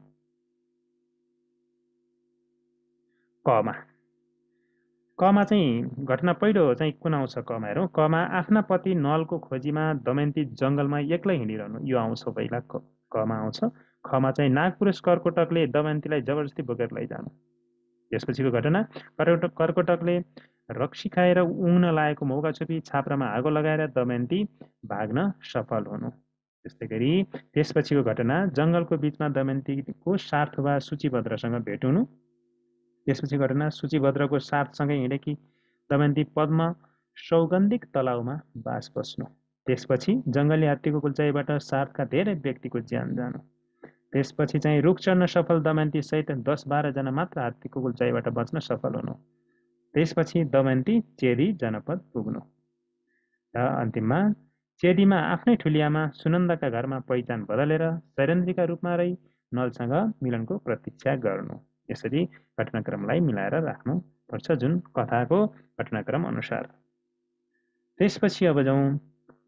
कमा चाहिँ घटना पहिलो चाहिँ कुन आउँछ? कमा हेरौँ। कमा आफ्ना पति नलको खोजीमा दमयन्ती जङ्गलमा एक्लै हिँडिरहनु, यो आउँछ पहिला। कमा आउँछ। खमा चाहिँ नागपुरुष कर्कोटकले दमयन्तीलाई जबरजस्ती बोकेर लैजानु। त्यसपछिको घटना कर्कोटकले रक्सी खाएर उङ्न लागेको मौका छोपी छाप्रामा आगो लगाएर दमयन्ती भाग्न सफल हुनु। त्यस्तै गरी त्यसपछिको घटना जङ्गलको बिचमा दमयन्तीको सार्थवा सूचीभद्रसँग भेट हुनु। त्यसपछि घटना सूचीभद्रको साथसँगै हिँडेकी दमयन्ती पद्म सौगन्धिक तलाउमा बास बस्नु। त्यसपछि जङ्गली हात्तीको कुल्चाइबाट सार्थका धेरै व्यक्तिको ज्यान जानु। त्यसपछि चाहिँ रुख चढ्न सफल दमयन्ती सहित 10-12 जना मात्र हात्तीको कुल्चाइबाट बच्न सफल हुनु। त्यसपछि दमयन्ती चेदी जनपद पुग्नु र अन्तिममा चेदीमा आफ्नै ठुलियामा सुनन्दाका घरमा पहिचान बदलेर शैरेन्द्रीका रूपमा रही नलसँग मिलनको प्रतीक्षा गर्नु। यसरी घटनाक्रमलाई मिलाएर राख्नुपर्छ जुन कथाको घटनाक्रम अनुसार। त्यसपछि अब जाउँ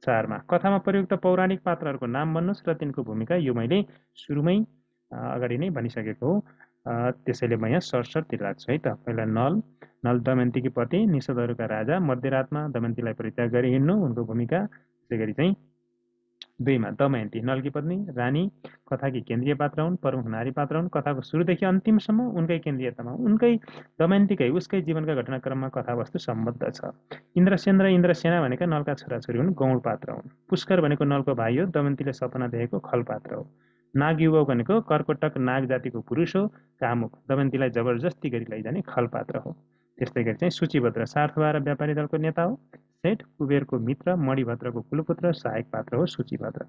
4मा कथामा प्रयुक्त पौराणिक पात्रहरूको नाम भन्नुहोस् र तिनको भूमिका। यो मैले सुरुमै अगाडि नै भनिसकेको हो, त्यसैले म यहाँ सरसरतिर राख्छु है त। पहिला नल दमयन्तीकी पति, निषदहरूका राजा, मध्यरातमा दमयन्तीलाई परित्याग गरी हिँड्नु, उनको भूमिका। त्यसै गरी चाहिँ 2मा दमयन्ती नलकी पत्नी रानी कथाकी केन्द्रीय पात्र हुन्, प्रमुख नारी पात्र हुन्। कथाको सुरुदेखि अन्तिमसम्म उनकै केन्द्रीयतामा उनकै दमयन्तीकै उसकै जीवनका घटनाक्रममा कथावस्तु सम्बद्ध छ। इन्द्रसेन र इन्द्रसेना भनेका नलका छोराछोरी हुन्, गौण पात्र हुन्। पुष्कर भनेको नलको भाइ हो, दमयन्तीले सपना देखेको खल पात्र हो। नाग युवक भनेको कर्कोटक नाग जातिको पुरुष हो, कामुक, दमयन्तीलाई जबरजस्ती गरी लैजाने खल पात्र हो। त्यस्तै गरी चाहिँ सूचीभद्र सार्थवा र व्यापारी दलको नेता हो। सेठ कुबेरको मित्र, मणिभद्रको कुलपुत्र, सहायक पात्र हो सूचीभद्र।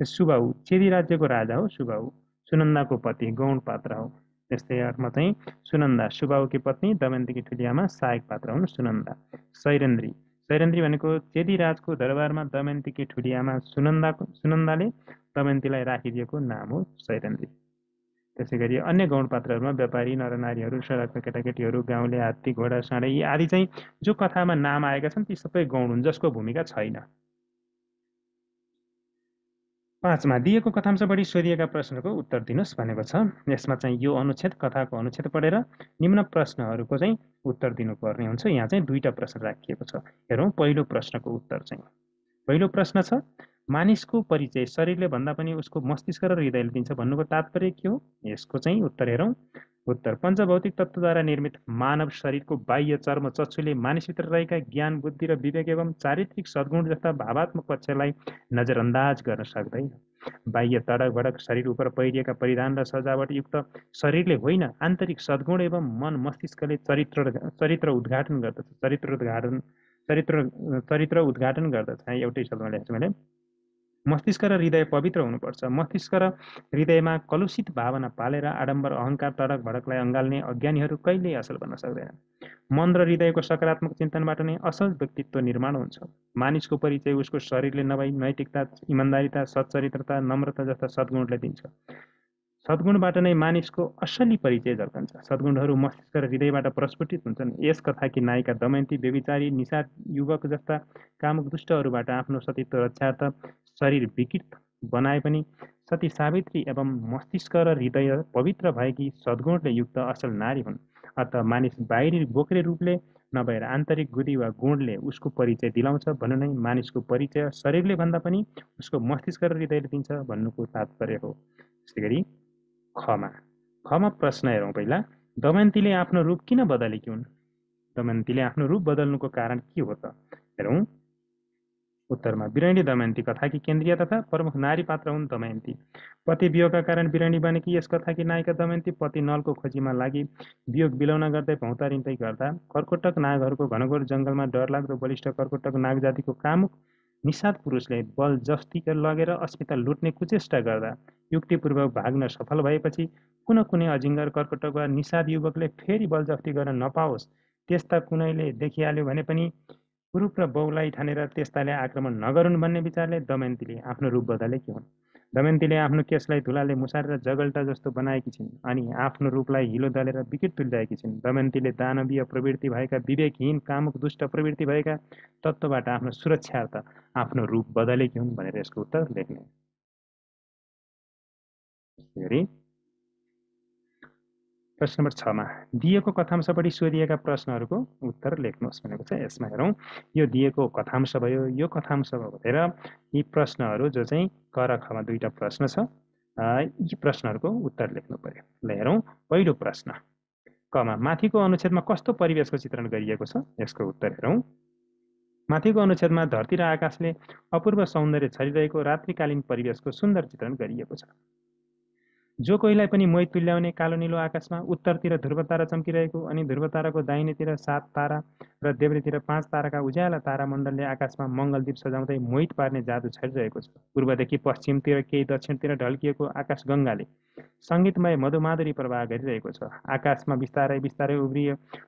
सुबाहु चेदी राज्यको राजा हो सुबाहु, सुनन्दाको पति, गौण पात्र हो। त्यस्तै अर्थमा चाहिँ सुनन्दा सुबाहुकी पत्नी, दमयन्तीकी ठुलियामा सहायक पात्र हुन् सुनन्दा। शैरेन्द्री भनेको चेदी राजको दरबारमा दमयन्तीकी ठुलियामा सुनन्दाले दमयन्तीलाई राखिदिएको नाम हो शैरेन्द्री। त्यसै गरी अन्य गौण पात्रहरूमा व्यापारी, नरनारीहरू, सडकका केटाकेटीहरू, गाउँले, हात्ती, घोडा, साँडे यी आदि चाहिँ जो कथामा नाम आएका छन् ती सबै गौण हुन्, जसको भूमिका छैन। 5मा दिएको कथांश बढी सोधिएका प्रश्नको उत्तर दिनुहोस् भनेको छ। यसमा चाहिँ यो अनुच्छेद कथाको अनुच्छेद पढेर निम्न प्रश्नहरूको चाहिँ उत्तर दिनुपर्ने हुन्छ। यहाँ चाहिँ 2टा प्रश्न राखिएको छ। हेरौँ पहिलो प्रश्नको उत्तर चाहिँ। पहिलो प्रश्न छ मानिसको परिचय शरीरले भन्दा पनि उसको मस्तिष्क र हृदयले दिन्छ भन्नुको तात्पर्य के हो? यसको चाहिँ उत्तर हेरौँ। उत्तर पञ्चभौतिक तत्त्वद्वारा निर्मित मानव शरीरको बाह्य चर्म चक्षुले मानिसभित्र रहेका ज्ञान, बुद्धि र विवेक एवं चारित्रिक सद्गुण जस्ता भावात्मक पक्षलाई नजरअन्दाज गर्न सक्दैन। बाह्य तडक भडक शरीर उपर पहिरिएका परिधान र सजावट युक्त शरीरले होइन, आन्तरिक सद्गुण एवं मन मस्तिष्कले चरित्र उद्घाटन गर्दछ। चरित्र उद्घाटन गर्दछ। एउटै शब्दमा लेख्छु मैले। मस्तिष्क र हृदय पवित्र हुनुपर्छ। मस्तिष्क र हृदयमा कलुषित भावना पालेर आडम्बर अहङ्कार तडक भडकलाई अँगाल्ने अज्ञानीहरू कहिल्यै असल बन्न सक्दैन। मन र हृदयको सकारात्मक चिन्तनबाट नै असल व्यक्तित्व निर्माण हुन्छ। मानिसको परिचय उसको शरीरले नभई नैतिकता, इमान्दारिता, सच्चरित्रता, नम्रता जस्ता सद्गुणले दिन्छ। सद्गुणबाट नै मानिसको असली परिचय झल्कन्छ। सद्गुणहरू मस्तिष्क र हृदयबाट प्रस्फुटित हुन्छन्। यस कथाकी नायिका दमयन्ती व्यभिचारी निषाद युवक जस्ता कामुक दुष्टहरूबाट आफ्नो सतीत्व रक्षार्थ शरीर विकृत बनाए पनि सती सावित्री एवं मस्तिष्क र हृदय पवित्र भएकी सद्गुणले युक्त असल नारी हुन्। अत मानिस बाहिरी बोक्रे रूपले नभएर आन्तरिक बुद्धि वा गुणले उसको परिचय दिलाउँछ भन्नु नै मानिसको परिचय शरीरले भन्दा पनि उसको मस्तिष्क र हृदयले दिन्छ भन्नुको तात्पर्य हो। त्यसै गरी खमा खमा प्रश्न हेरौँ। पहिला, दमयन्तीले आफ्नो रूप किन बदलेकी हुन्? दमयन्तीले आफ्नो रूप बदल्नुको कारण के हो त? हेरौँ। उत्तरमा बिरहिणी दमयन्ती कथाकी केन्द्रीय तथा प्रमुख नारी पात्र हुन्। दमयन्ती पति वियोगका कारण बिरहिणी बनेकी यस कथाकी नायिका दमयन्ती पति नलको खोजीमा लागि वियोग बिलौना गर्दै भौतारिँदै गर्दा कर्कोटक नागहरूको घनघोर जङ्गलमा डरलाग्दो बलिष्ठ कर्कोटक नाग जातिको कामुक निषाद पुरुषले बल जफ्ती लगेर अस्मिता लुट्ने कुचेष्टा गर्दा युक्तिपूर्वक भाग्न सफल भएपछि कुन कुनै अजिङ्गर कर्कोटक वा निषाद युवकले फेरि बल जफ्ती गर्न नपाओस् त्यस्ता कुनैले देखिहाल्यो भने पनि पुरुष र बहुलाई ठानेर त्यस्ताले आक्रमण नगरून् भन्ने विचारले दमयन्तीले आफ्नो रूप बदलेकी हुन्। दमयन्तीले आफ्नो केशलाई धुलाले मुसारेर जगल्टा जस्तो बनाएकी छिन् अनि आफ्नो रूपलाई हिलो दलेर विकृत तुल्याएकी छिन्। दमयन्तीले दानवीय प्रवृत्ति भएका विवेकहीन कामुक दुष्ट प्रवृत्ति भएका तत्त्वबाट आफ्नो सुरक्षार्थ आफ्नो रूप बदलेकी हुन् भनेर यसको उत्तर लेख्ने। प्रश्न नम्बर 6 मा दिएको कथांशपट्टि सोधिएका प्रश्नहरूको उत्तर लेख्नुहोस् भनेको छ। यसमा हेरौँ, यो दिएको कथांश भयो। यो कथांश भएर यी प्रश्नहरू जो चाहिँ क र खमा दुईटा प्रश्न छ, यी प्रश्नहरूको उत्तर लेख्नु पर्यो। ल हेरौँ, पहिलो प्रश्न कमा माथिको अनुच्छेदमा कस्तो परिवेशको चित्रण गरिएको छ? यसको उत्तर हेरौँ। माथिको अनुच्छेदमा धरती र आकाशले अपूर्व सौन्दर्य छरिरहेको रात्रिकालीन परिवेशको सुन्दर चित्रण गरिएको छ। जो कोहीलाई पनि मोहित तुल्याउने कालो नीलो आकाशमा उत्तरतिर ध्रुव तारा चम्किरहेको अनि ध्रुव ताराको दाहिनेतिर 7 तारा र देब्रेतिर 5 ताराका उज्याला तारामण्डलले आकाशमा मङ्गलदीप सजाउँदै मोहित पार्ने जादु छरिरहेको छ। पूर्वदेखि पश्चिमतिर केही दक्षिणतिर ढल्किएको आकाशगङ्गाले सङ्गीतमय मधुमाधुरी प्रवाह गरिरहेको छ। आकाशमा बिस्तारै बिस्तारै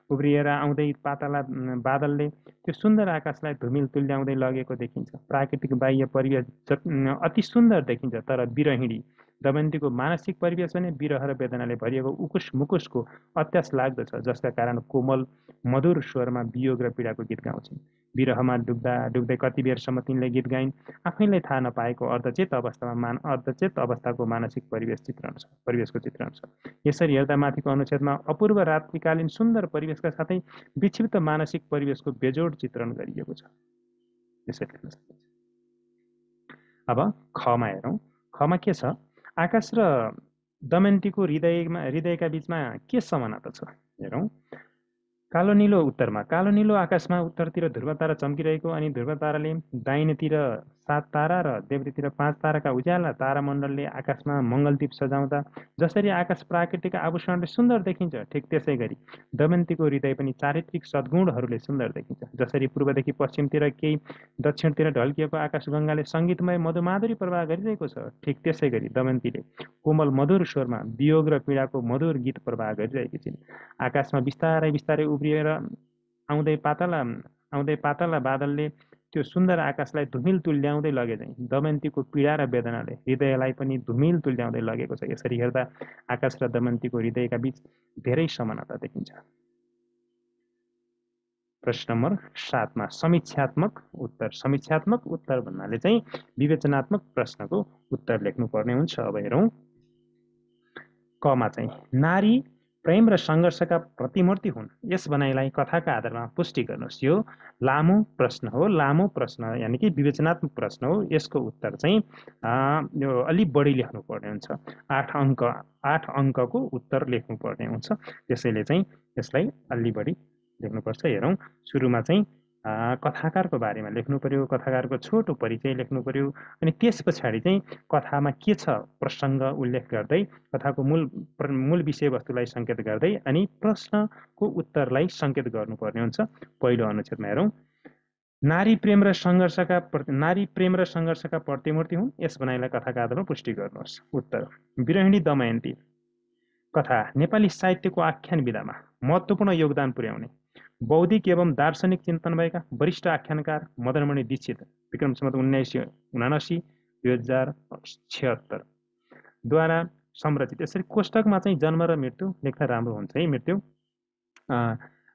उब्रिएर आउँदै पातला बादलले त्यो सुन्दर आकाशलाई धुमिल तुल्याउँदै लगेको देखिन्छ। प्राकृतिक बाह्य परिवेश अति सुन्दर देखिन्छ, तर बिरहिणी दमयन्तीको मानसिक परिवेश भने विरह र वेदनाले भरिएको उकुस मुकुसको अत्यास लाग्दछ, जसका कारण कोमल मधुर स्वरमा वियोग र पीडाको गीत गाउँछिन्। विरहमा डुब्दा डुब्दै कति बेरसम्म तिनले गीत गाइन्, आफैलाई थाहा नपाएको अर्धचेत अवस्थाको मानसिक परिवेशको चित्रण छ। यसरी हेर्दा माथिको अनुच्छेदमा अपूर्व रात्रिकालीन सुन्दर परिवेशका साथै विक्षिप्त मानसिक परिवेशको बेजोड चित्रण गरिएको छ। यसरी अब खमा हेरौँ। खमा के छ? आकाश र दमयन्तीको हृदयका बीचमा के समानता छ? हेरौँ। कालो नीलो उत्तरमा कालो नीलो आकाशमा उत्तरतिर ध्रुव तारा चम्किरहेको अनि ध्रुव ताराले दाहिनेतिर 7 तारा र देब्रेतिर 5 ताराका उज्याला तारामण्डलले आकाशमा मङ्गलदीप सजाउँदा जसरी आकाश प्राकृतिक आभूषणले सुन्दर देखिन्छ, ठिक त्यसै गरी दमयन्तीको हृदय पनि चारित्रिक सद्गुणहरूले सुन्दर देखिन्छ। जसरी पूर्वदेखि पश्चिमतिर केही दक्षिणतिर ढल्किएको आकाशगङ्गाले सङ्गीतमय मधुमाधुरी प्रवाह गरिरहेको छ, ठिक त्यसै गरी दमयन्तीले कोमल मधुर स्वरमा वियोग र पीडाको मधुर गीत प्रवाह गरिरहेकी छिन्। आकाशमा बिस्तारै बिस्तारै उब्रिएर आउँदै पातला बादलले त्यो सुन्दर आकाशलाई धुमिल तुल्याउँदै लगे चाहिँ दमयन्तीको पीडा र वेदनाले हृदयलाई पनि धुमिल तुल्याउँदै लगेको छ। यसरी हेर्दा आकाश र दमयन्तीको हृदयका बीच धेरै समानता देखिन्छ। प्रश्न नम्बर 7 मा समीक्षात्मक उत्तर। समीक्षात्मक उत्तर भन्नाले चाहिँ विवेचनात्मक प्रश्नको उत्तर लेख्नुपर्ने हुन्छ। अब हेरौँ। कमा चाहिँ नारी प्रेम र सङ्घर्षका प्रतिमूर्ति हुन्, यस भनाइलाई कथाका आधारमा पुष्टि गर्नुहोस्। यो लामो प्रश्न हो, लामो प्रश्न यानि कि विवेचनात्मक प्रश्न हो। यसको उत्तर चाहिँ यो अलि बढी लेख्नुपर्ने हुन्छ। 8 अङ्कको उत्तर लेख्नुपर्ने हुन्छ। त्यसैले चाहिँ यसलाई अलि बढी लेख्नुपर्छ। हेरौँ। सुरुमा चाहिँ कथाकारको बारेमा लेख्नु पर्यो, कथाकारको छोटो परिचय लेख्नु पर्यो, अनि त्यस पछाडि चाहिँ कथामा के छ प्रसङ्ग उल्लेख गर्दै कथाको मूल विषयवस्तुलाई सङ्केत गर्दै अनि प्रश्नको उत्तरलाई सङ्केत गर्नुपर्ने हुन्छ। पहिलो अनुच्छेदमा हेरौँ। नारी प्रेम र सङ्घर्षका प्रतिमूर्ति हुन्, यस भनाइलाई कथाका आधारमा पुष्टि गर्नुहोस्। उत्तर। बिरहिणी दमयन्ती कथा नेपाली साहित्यको आख्यान विधामा महत्त्वपूर्ण योगदान पुर्याउने बौद्धिक एवं दार्शनिक चिन्तन भएका वरिष्ठ आख्यानकार मदनमणि दीक्षित विक्रम सम्वत 1979-2076 द्वारा संरचित। यसरी कोष्टकमा चाहिँ जन्म र मृत्यु लेख्न राम्रो हुन्छ है। मृत्यु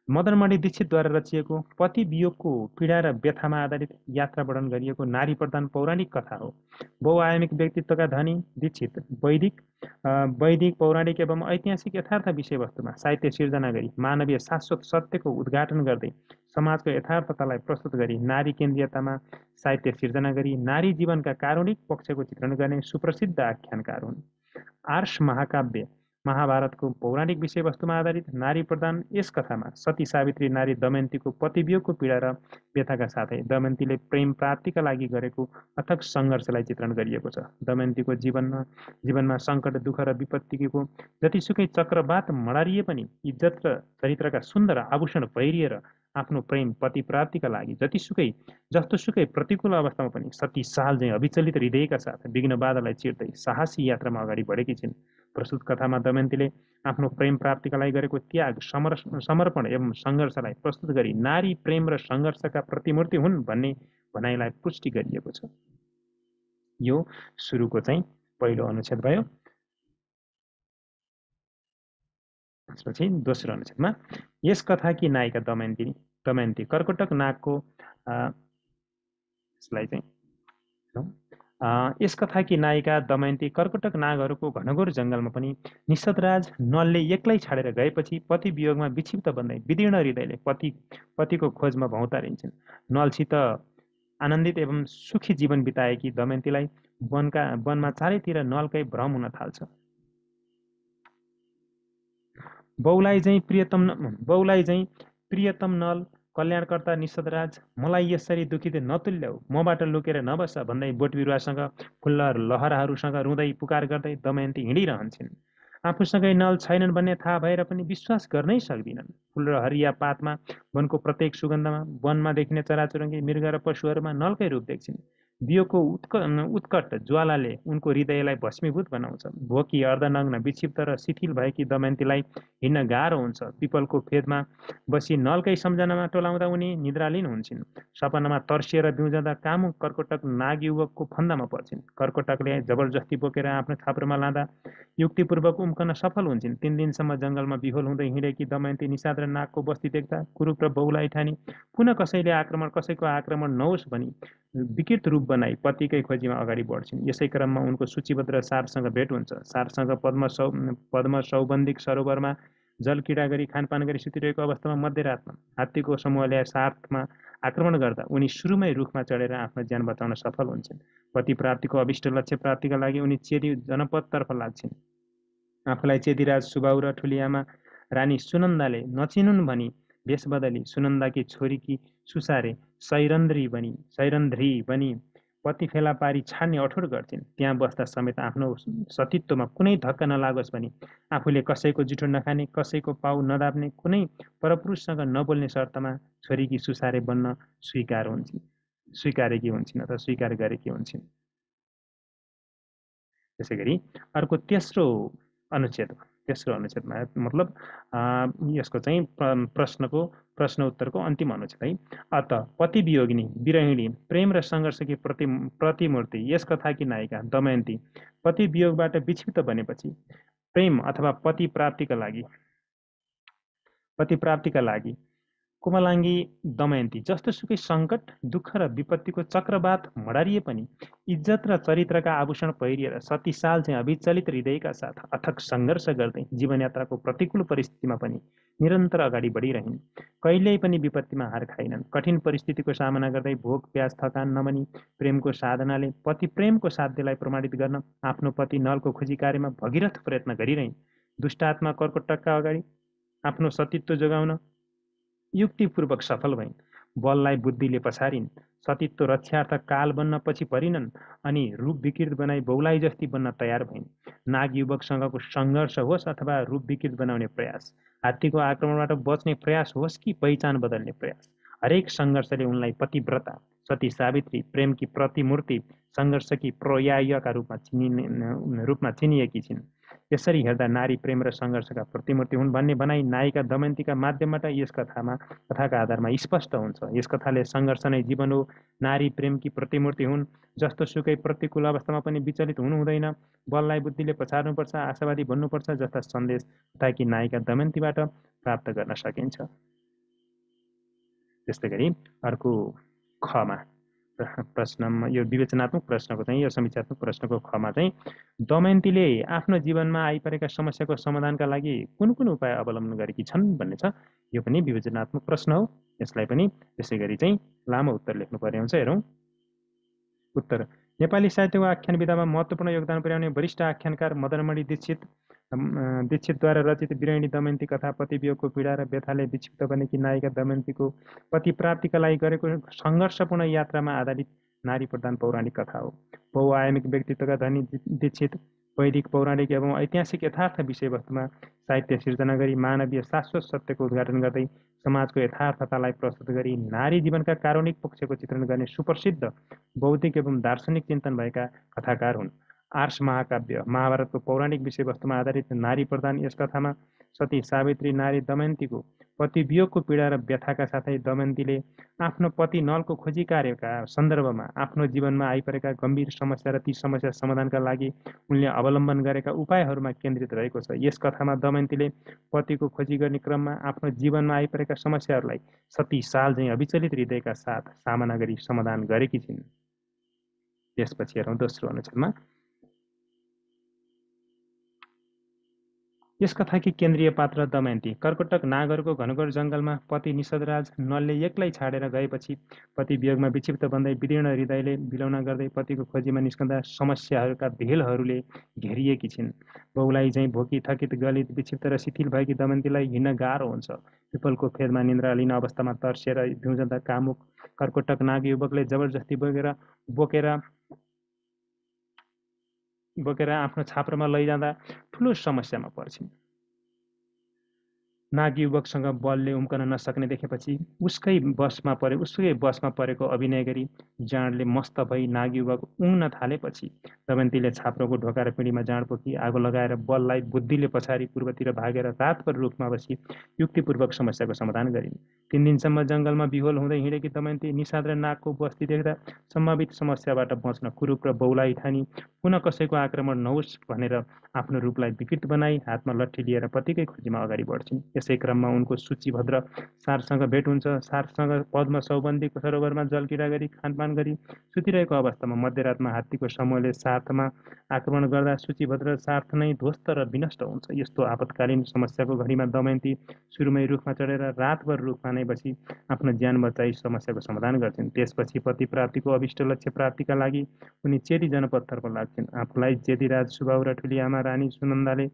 मदनमणि दीक्षितद्वारा रचिएको पति वियोगको पीडा र व्यथामा आधारित यात्रा वर्णन गरिएको नारी प्रधान पौराणिक कथा हो। बहुआयामिक व्यक्तित्वका धनी दीक्षित वैदिक पौराणिक एवं ऐतिहासिक यथार्थ विषयवस्तुमा साहित्य सिर्जना गरी मानवीय शाश्वत सत्यको उद्घाटन गर्दै समाजको यथार्थतालाई प्रस्तुत गरी नारी केन्द्रीयतामा साहित्य सिर्जना गरी नारी जीवनका कारुणिक पक्षको चित्रण गर्ने सुप्रसिद्ध आख्यानकार हुन्। आर्ष महाकाव्य महाभारतको पौराणिक विषयवस्तुमा आधारित नारी प्रधान यस कथामा सती सावित्री नारी दमयन्तीको पतिवियोगको पीडा र व्यथाका साथै दमयन्तीले प्रेम प्राप्तिका लागि गरेको अथक सङ्घर्षलाई चित्रण गरिएको छ। दमयन्तीको जीवनमा सङ्कट, दुःख र विपत्तिको जतिसुकै चक्रवात मडारिए पनि इज्जत र चरित्रका सुन्दर आभूषण पहिरिएर आफ्नो प्रेम पति प्राप्तिका लागि जस्तोसुकै प्रतिकूल अवस्थामा पनि सती साल चाहिँ अविचलित हृदयका साथ विघ्न बाधालाई चिर्दै साहसी यात्रामा अगाडि बढेकी छिन्। प्रस्तुत कथामा दमयन्तीले आफ्नो प्रेम प्राप्तिका लागि गरेको त्याग, समर्पण एवं सङ्घर्षलाई प्रस्तुत गरी नारी प्रेम र सङ्घर्षका प्रतिमूर्ति हुन् भन्ने भनाइलाई पुष्टि गरिएको छ। यो सुरुको चाहिँ पहिलो अनुच्छेद भयो। त्यसपछि दोस्रो अनुच्छेदमा यस कथाकी नायिका दमयन्ती कर्कटक नागको यसलाई चाहिँ यस कथाकी नायिका दमयन्ती कर्कटक नागहरूको घनघोर जङ्गलमा पनि निषदराज नलले एक्लै छाडेर गएपछि पति वियोगमा विक्षिप्त बन्दै विदीर्ण हृदयले पतिको खोजमा भौँतारिन्छन्। नलसित आनन्दित एवं सुखी जीवन बिताएकी दमयन्तीलाई वनमा चारैतिर नलकै भ्रम हुन थाल्छ। बौलाई चाहिँ प्रियतम नल, कल्याणकर्ता निषदराज, मलाई यसरी दुखित नतुल्याऊ, मबाट लुकेर नबस भन्दै बोटबिरुवासँग फुल्ल लहराहरूसँग रुँदै पुकार गर्दै दमयन्ती हिँडिरहन्छन्। आफूसँगै नल छैनन् भन्ने थाहा भएर पनि विश्वास गर्नै सक्दिनन्। फुल र हरिया पातमा, वनको प्रत्येक सुगन्धमा, वनमा देखिने चराचुरुङ्गी, मृग र पशुहरूमा नलकै रूप देख्छिन्। वियोगको उत्कट ज्वालाले उनको हृदयलाई भस्मीभूत बनाउँछ। भोकी, अर्धनग्न, विक्षिप्त र शिथिल भएकी दमयन्तीलाई हिँड्न गाह्रो हुन्छ। पिपलको फेदमा बसी नलकै सम्झनामा टोलाउँदा उनी निद्रालीन हुन्छन्। सपनामा तर्सिएर बिउजँदा कामुक कर्कटक नाग युवकको फन्दामा पर्छिन्। कर्कटकले जबरजस्ती बोकेर आफ्नो छाप्रोमा लाँदा युक्तिपूर्वक उम्कन सफल हुन्छन्। 3 दिनसम्म जङ्गलमा विहोल हुँदै हिँडेकी दमयन्ती निषाद र नागको बस्ती देख्दा कुरूप र बहुलाई ठानी पुनः कसैको आक्रमण नहोस् भनी विकृत रूप बनाई पतिकै खोजीमा अगाडि बढ्छिन्। यसै क्रममा उनको सूचीबद्ध सारसँग भेट हुन्छ। सारसँग पद्म सौबन्धिक सरोवरमा जलक्रीडा गरी खानपान गरी सुतिरहेको अवस्थामा मध्यरातमा हात्तीको समूहले सार्थमा आक्रमण गर्दा उनी सुरुमै रुखमा चढेर आफ्नो ज्यान बचाउन सफल हुन्छन्। पति प्राप्तिको अभिष्ट लक्ष्य प्राप्तिका लागि उनी चेदी जनपदतर्फ लाग्छिन्। आफूलाई चेदीराज सुबाउ र ठुलियामा रानी सुनन्दाले नचिनुन् भनी भेष बदली सुनन्दाकी छोरीकी सुसारे सैरन्ध्री बनी पति फेला पारी छाड्ने अठोट गर्छिन्। त्यहाँ बस्दा समेत आफ्नो सतीत्वमा कुनै धक्का नलागोस् भनी आफूले कसैको जुठो नखाने, कसैको पाउ नदाब्ने, कुनै परपुरुषसँग नबोल्ने शर्तमा छोरीकी सुसारे बन्न स्वीकारेकी हुन्छन् अथवा स्वीकार गरेकी हुन्छन्। त्यसै गरी अर्को तेस्रो अनुच्छेदमा मतलब यसको चाहिँ प्रश्न उत्तरको अन्तिम अनुच्छेद है। अत पति वियोगिनी विरहिणी प्रेम र सङ्घर्षकी प्रतिमूर्ति यस कथाकी नायिका दमयन्ती पति वियोगबाट विक्षिप्त बनेपछि प्रेम अथवा पति प्राप्तिका लागि कोमलाङ्गी दमयन्ती जस्तोसुकै सङ्कट, दुःख र विपत्तिको चक्रवात मडारिए पनि इज्जत र चरित्रका आभूषण पहिरिएर सतीसाल चाहिँ अविचलित हृदयका साथ अथक सङ्घर्ष गर्दै जीवनयात्राको प्रतिकूल परिस्थितिमा पनि निरन्तर अगाडि बढिरहन्। कहिल्यै पनि विपत्तिमा हार खाइनन्। कठिन परिस्थितिको सामना गर्दै भोक प्यास थकान नमनी प्रेमको साधनाले पति प्रेमको साध्यलाई प्रमाणित गर्न आफ्नो पति नलको खोजी कार्यमा भगीरथ प्रयत्न गरिरहन्। दुष्टात्मा कर्कटकका अगाडि आफ्नो सतीत्व जोगाउन युक्तिपूर्वक सफल भइन्। बललाई बुद्धिले पछारिन्। सतीत्व रक्षार्थ काल बन्न पछि परिनन् अनि रूप विकृत बनाई बहुलाई जस्ती बन्न तयार भइन्। नाग युवकसँगको सङ्घर्ष होस् अथवा रूप विकृत बनाउने प्रयास, हात्तीको आक्रमणबाट बच्ने प्रयास होस् कि पहिचान बदल्ने प्रयास, हरेक सङ्घर्षले उनलाई पतिव्रता सती सावित्री प्रेमकी प्रतिमूर्ति सङ्घर्षकी पर्यायका रूपमा चिनिएकी छिन्। यसरी हेर्दा नारी प्रेम र सङ्घर्षका प्रतिमूर्ति हुन् भन्ने भनाइ नायिका दमयन्तीका माध्यमबाट यस कथाका आधारमा स्पष्ट हुन्छ। यस कथाले सङ्घर्ष नै जीवन हो, नारी प्रेमकी प्रतिमूर्ति हुन्, जस्तो सुकै प्रतिकूल अवस्थामा पनि विचलित हुनु हुँदैन, बललाई बुद्धिले पछार्नुपर्छ, आशावादी बन्नुपर्छ जस्ता सन्देश कथाकी नायिका दमयन्तीबाट प्राप्त गर्न सकिन्छ। त्यस्तै गरी अर्को खमा प्रश्न, यो विवेचनात्मक प्रश्नको चाहिँ, यो समीक्षात्मक प्रश्नको खमा चाहिँ दमयन्तीले आफ्नो जीवनमा आइपरेका समस्याको समाधानका लागि कुन कुन उपाय अवलम्बन गरेकी छन् भन्ने छ। यो पनि विवेचनात्मक प्रश्न हो। यसलाई पनि त्यसै गरी चाहिँ लामो उत्तर लेख्नुपर्ने हुन्छ। हेरौँ उत्तर। नेपाली साहित्यको आख्यान विधामा महत्त्वपूर्ण योगदान पुर्याउने वरिष्ठ आख्यानकार मदनमणि दीक्षितद्वारा रचित विरहिणी दमयन्ती कथा पतिवियोगको पीडा र व्यथाले विक्षिप्त बनेकी नायिका दमयन्तीको पति प्राप्तिका लागि गरेको सङ्घर्षपूर्ण यात्रामा आधारित नारी प्रधान पौराणिक कथा हो। बहुआयामिक व्यक्तित्वका धनी दीक्षित वैदिक, पौराणिक एवं ऐतिहासिक यथार्थ विषयवस्तुमा साहित्य सिर्जना गरी मानवीय शाश्वत सत्यको उद्घाटन गर्दै समाजको यथार्थतालाई प्रस्तुत गरी नारी जीवनका कारुणिक पक्षको चित्रण गर्ने सुप्रसिद्ध बौद्धिक एवं दार्शनिक चिन्तन भएका कथाकार हुन्। आर्ष महाकाव्य महाभारतको पौराणिक विषयवस्तुमा आधारित नारी प्रधान यस कथामा सती सावित्री नारी दमयन्तीको पतिवियोगको पीडा र व्यथाका साथै दमयन्तीले आफ्नो पति नलको खोजी कार्यका सन्दर्भमा आफ्नो जीवनमा आइपरेका गम्भीर समस्या र ती समस्या समाधानका लागि उनले अवलम्बन गरेका उपायहरूमा केन्द्रित रहेको छ। यस कथामा दमयन्तीले पतिको खोजी गर्ने क्रममा आफ्नो जीवनमा आइपरेका समस्याहरूलाई सती साल झैँ अविचलित हृदयका साथ सामना गरी समाधान गरेकी छिन्। त्यसपछि हेरौँ दोस्रो अनुच्छेदमा। यस कथाकी केन्द्रीय पात्र दमयन्ती। कर्कटक नागहरूको घनघोर जङ्गलमा पति निषदराज नलले एक्लै छाडेर गएपछि पति वियोगमा विक्षिप्त बन्दै विदीर्ण हृदयले बिलौना गर्दै पतिको खोजीमा निस्कँदा समस्याहरूका भेलहरूले घेरिएकी छिन्। बहुलाई चाहिँ भोकी, थकित, गलित, विक्षिप्त र शिथिल भएकी दमयन्तीलाई हिँड्न गाह्रो हुन्छ। पिपलको फेदमा निन्द्रालीन अवस्थामा तर्सिएर भिउजँदा कामुक कर्कटक नाग युवकले जबरजस्ती बोकेर आफ्नो छाप्रोमा लैजाँदा ठुलो समस्यामा पर्छिन्। नाग युवकसँग बलले उम्कन नसक्ने देखेपछि उसकै बसमा परेको अभिनय गरी जाँडले मस्त भई नाग युवक उङ्न थालेपछि दमयन्तीले छाप्रोको ढोका र पिँढीमा जाँड पोखी आगो लगाएर बललाई बुद्धिले पछाडि पूर्वतिर भागेर रातभर रुखमा बसी युक्तिपूर्वक समस्याको समाधान गरिन्। 3 दिनसम्म जङ्गलमा बिहोल हुँदै हिँडेकी दमयन्ती निषाद र नागको बस्ती देख्दा सम्भावित समस्याबाट बच्न कुरूप र बहुलाई ठानी पुनः कसैको आक्रमण नहोस् भनेर आफ्नो रूपलाई विकृत बनाई हातमा लट्ठी लिएर पतिकै खोजीमा अगाडि बढ्छिन्। यसै क्रममा उनको सूचीभद्र सारसँग भेट हुन्छ। सारसँग पद्म सौबन्दी सरोवरमा जलकिरा गरी खानपान गरी सुतिरहेको अवस्थामा मध्यरातमा हात्तीको समूहले सार्थमा आक्रमण गर्दा सूचीभद्र सार्थ नै ध्वस्त र विनष्ट हुन्छ। यस्तो आपतकालीन समस्याको घडीमा दमयन्ती सुरुमै रुखमा चढेर रातभर रुखमा नै बसी आफ्नो ज्यान बचाई समस्याको समाधान गर्छिन्। त्यसपछि पति प्राप्तिको अभिष्ट लक्ष्य प्राप्तिका लागि उनी चेदी जनपदतर्फ लाग्छिन्। आफूलाई चेदीराज सुबाउ र ठुली आमा रानी सुनन्दाले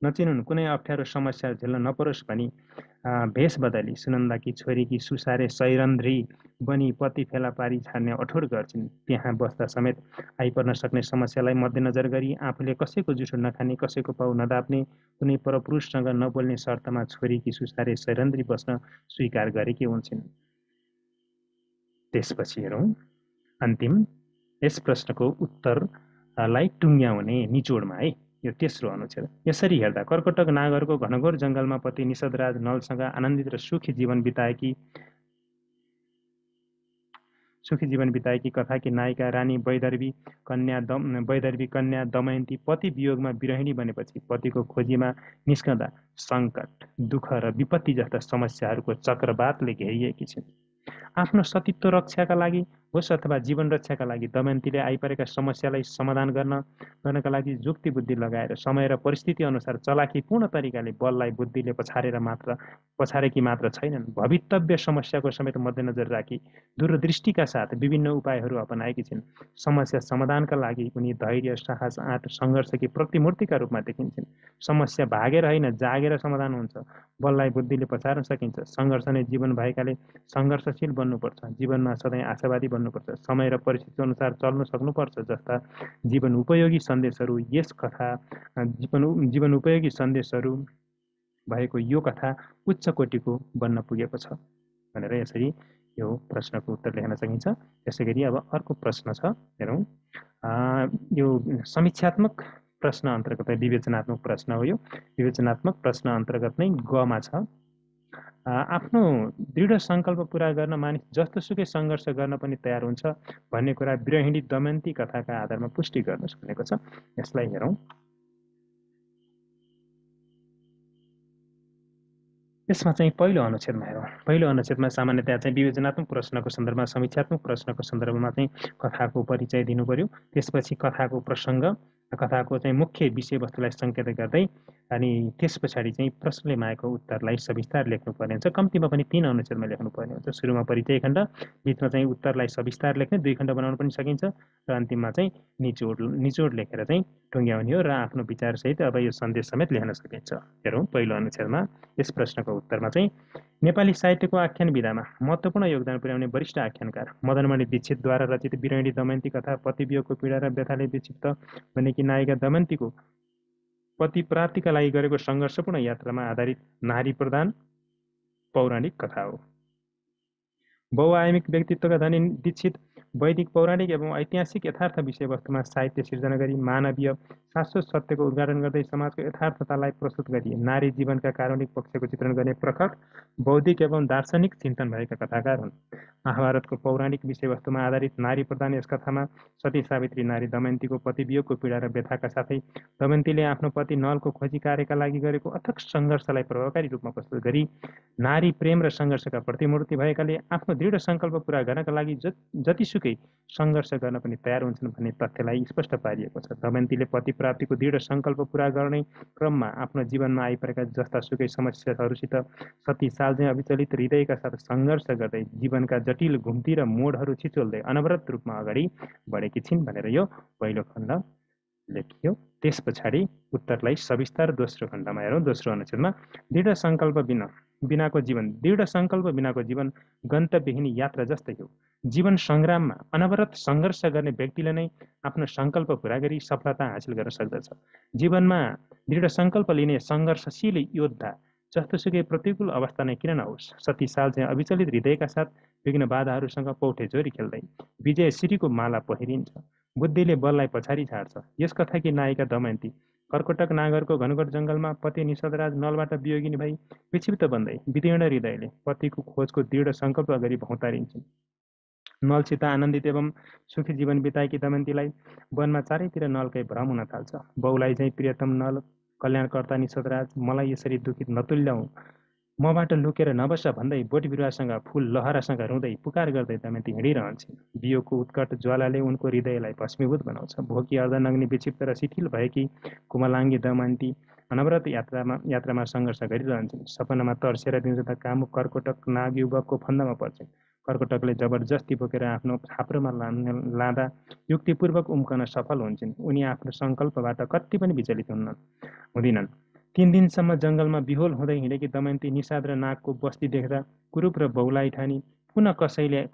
नचिनुन् कुनै अप्ठ्यारो समस्या झेल्न नपरोस् भनी भेष बदली सुनन्दाकी छोरीकी सुसारे सैरन्ध्री बनी पति फेला पारी छाड्ने अठोट गर्छिन्। त्यहाँ बस्दा समेत आइपर्न सक्ने समस्यालाई मध्यनजर गरी आफूले कसैको जुठो नखाने, कसैको पाउ नदाप्ने, कुनै परपुरुषसँग नबोल्ने शर्तमा छोरीकी सुसारे सैरन्ध्री बस्न स्वीकार गरेकी हुन्छन्। त्यसपछि हेरौँ अन्तिम यस प्रश्नको उत्तरलाई टुङ्ग्याउने निचोडमा है। यो तेस्रो अनुच्छेद। यसरी हेर्दा कर्कटक नागहरूको घनघोर जङ्गलमा पति निषदराज नलसँग आनन्दित र सुखी जीवन बिताएकी कथाकी नायिका रानी वैदर्भी कन्या दमयन्ती पति वियोगमा विरहिणी बनेपछि पतिको खोजीमा निस्कँदा सङ्कट, दुःख र विपत्ति जस्ता समस्याहरूको चक्रवातले घेरिएकी छिन्। आफ्नो सतीत्व रक्षाका लागि होस् अथवा जीवन रक्षाका लागि दमयन्तीले आइपरेका समस्यालाई समाधान गर्नका लागि जुक्ति बुद्धि लगाएर समय र परिस्थिति अनुसार चलाखीपूर्ण तरिकाले बललाई बुद्धिले पछारेकी मात्र छैनन्, भवितव्य समस्याको समेत मध्यनजर राखी दूरदृष्टिका साथ विभिन्न उपायहरू अपनाएकी छिन्। समस्या समाधानका लागि उनी धैर्य, साहस, आँट, सङ्घर्षकी प्रतिमूर्तिका रूपमा देखिन्छन्। समस्या भागेर होइन जागेर समाधान हुन्छ। बललाई बुद्धिले पछार्न सकिन्छ। सङ्घर्ष नै जीवन भएकाले सङ्घर्षशील बन्नुपर्छ। जीवनमा सधैँ आशावादी बन्नुपर्छ। समय र परिस्थिति अनुसार चल्न सक्नुपर्छ जस्ता जीवन उपयोगी सन्देशहरू भएको यो कथा उच्च कोटिको बन्न पुगेको छ भनेर यसरी यो प्रश्नको उत्तर लेख्न सकिन्छ। त्यसै गरी अब अर्को प्रश्न छ, हेरौँ। यो समीक्षात्मक प्रश्न अन्तर्गत विवेचनात्मक प्रश्न हो। यो विवेचनात्मक प्रश्न अन्तर्गत नै गमा छ। आफ्नो दृढ सङ्कल्प पुरा गर्न मानिस जस्तोसुकै सङ्घर्ष गर्न पनि तयार हुन्छ भन्ने कुरा विरहिणी दमयन्ती कथाका आधारमा पुष्टि गर्नुहोस् भनेको छ। यसलाई हेरौँ। यसमा चाहिँ पहिलो अनुच्छेदमा हेरौँ। पहिलो अनुच्छेदमा सामान्यतया चाहिँ विवेचनात्मक प्रश्नको सन्दर्भमा समीक्षात्मक प्रश्नको सन्दर्भमा चाहिँ कथाको परिचय दिनु पर्यो। त्यसपछि कथाको प्रसङ्ग, कथाको चाहिँ मुख्य विषयवस्तुलाई सङ्केत गर्दै अनि त्यस पछाडि चाहिँ प्रश्नले मागेको उत्तरलाई सविस्तार लेख्नुपर्ने हुन्छ। कम्तीमा पनि 3 अनुच्छेदमा लेख्नुपर्ने हुन्छ। सुरुमा परिचय खण्ड, बिचमा चाहिँ उत्तरलाई सविस्तार लेख्ने 2 खण्ड बनाउन पनि सकिन्छ र अन्तिममा चाहिँ निचोड लेखेर चाहिँ टुङ्ग्याउने हो र आफ्नो विचारसहित अब यो सन्देश समेत लेख्न सकिन्छ। हेरौँ पहिलो अनुच्छेदमा यस प्रश्नको उत्तरमा चाहिँ नेपाली साहित्यको आख्यान विधामा महत्त्वपूर्ण योगदान पुर्याउने वरिष्ठ आख्यानकार मदनमणि दीक्षितद्वारा रचित विरहिणी दमयन्ती कथा पतिवियोगको पीडा र व्यथाले विक्षिप्त भनेकी नायिका दमयन्तीको पति प्राप्तिका लागि गरेको सङ्घर्षपूर्ण यात्रामा आधारित नारी प्रधान पौराणिक कथा हो। बहुआयामिक व्यक्तित्वका धनी दीक्षित वैदिक पौराणिक एवं ऐतिहासिक यथार्थ विषयवस्तुमा साहित्य सिर्जना गरी मानवीय शाश्वत सत्यको उद्घाटन गर्दै समाजको यथार्थतालाई प्रस्तुत गरिए नारी जीवनका कारुणिक पक्षको चित्रण गर्ने प्रखर बौद्धिक एवं दार्शनिक चिन्तन भएका कथाकार हुन्। महाभारतको पौराणिक विषयवस्तुमा आधारित नारी प्रधान यस कथामा सती सावित्री नारी दमयन्तीको पतिवियोगको पीडा र व्यथाका साथै दमयन्तीले आफ्नो पति नलको खोजी कार्यका लागि गरेको अथक सङ्घर्षलाई प्रभावकारी रूपमा प्रस्तुत गरी नारी प्रेम र सङ्घर्षका प्रतिमूर्ति भएकाले आफ्नो दृढ सङ्कल्प पुरा गर्नका लागि जतिसुकै सङ्घर्ष गर्न पनि तयार हुन्छन् भन्ने तथ्यलाई स्पष्ट पारिएको छ। दमयन्तीले पति प्राप्तिको दृढ सङ्कल्प पुरा गर्ने क्रममा आफ्नो जीवनमा आइपरेका जस्तासुकै समस्याहरूसित सती सालझैँ अविचलित हृदयका साथ सङ्घर्ष गर्दै जीवनका जटिल घुम्ती र मोडहरू छिचोल्दै अनवरत रूपमा अगाडि बढेकी छिन् भनेर यो पहिलो खण्ड लेखियो। त्यस पछाडि उत्तरलाई सविस्तार दोस्रो खण्डमा हेरौँ। दोस्रो अनुच्छेदमा दृढ सङ्कल्प बिनाको जीवन दृढ सङ्कल्प बिनाको जीवन गन्तव्यहीन यात्रा जस्तै हो। जीवन सङ्ग्राममा अनवरत सङ्घर्ष गर्ने व्यक्तिले नै आफ्नो सङ्कल्प पुरा गरी सफलता हासिल गर्न सक्दछ। जीवनमा दृढ सङ्कल्प लिने सङ्घर्षशील योद्धा जस्तोसुकै प्रतिकूल अवस्था नै किन नहोस् सती साल चाहिँ अविचलित हृदयका साथ विघ्न बाधाहरूसँग पौठे जोरी खेल्दै विजय श्रीको माला पहिरिन्छ। बुद्धिले बललाई पछाडि छाड्छ। यस कथाकी नायिका दमयन्ती कर्कटक नागरको घनघोर जङ्गलमा पति निषदराज नलबाट वियोगिनी भई विक्षिप्त बन्दै विदीर्ण हृदयले पतिको खोजको दृढ सङ्कल्प गरी भौँतारिन्छन्। नलसित आनन्दित एवं सुखी जीवन बिताएकी दमयन्तीलाई वनमा चारैतिर नलकै भ्रम हुन थाल्छ। बाउलाई चाहिँ प्रियतम नल कल्याणकर्ता निषदराज मलाई यसरी दुखित नतुल्याऊ, मबाट लुकेर नबस भन्दै बोट बिरुवासँग फुल लहरासँग रुँदै पुकार गर्दै दमयन्ती हिँडिरहन्छन्। वियोगको उत्कट ज्वालाले उनको हृदयलाई भस्मीभूत बनाउँछ। भोकी अर्धनग्नी विक्षिप्त र शिथिल भएकी कुमलाङ्गी दमयन्ती अनवरत यात्रामा सङ्घर्ष गरिरहन्छन्। सपनामा तर्सेर दिउँदा कामुक कर्कटक नाग युवकको फन्दामा पर्छन्। कर्कटकले जबरजस्ती बोकेर आफ्नो छाप्रोमा लाँदा युक्तिपूर्वक उम्कन सफल हुन्छन्। उनी आफ्नो सङ्कल्पबाट कति पनि विचलित हुँदिनन्। 3 दिनसम्म जङ्गलमा बिहोल हुँदै हिँडेकी दमयन्ती निषाद र नागको बस्ती देख्दा कुरूप र बहुलाई ठानी पुनः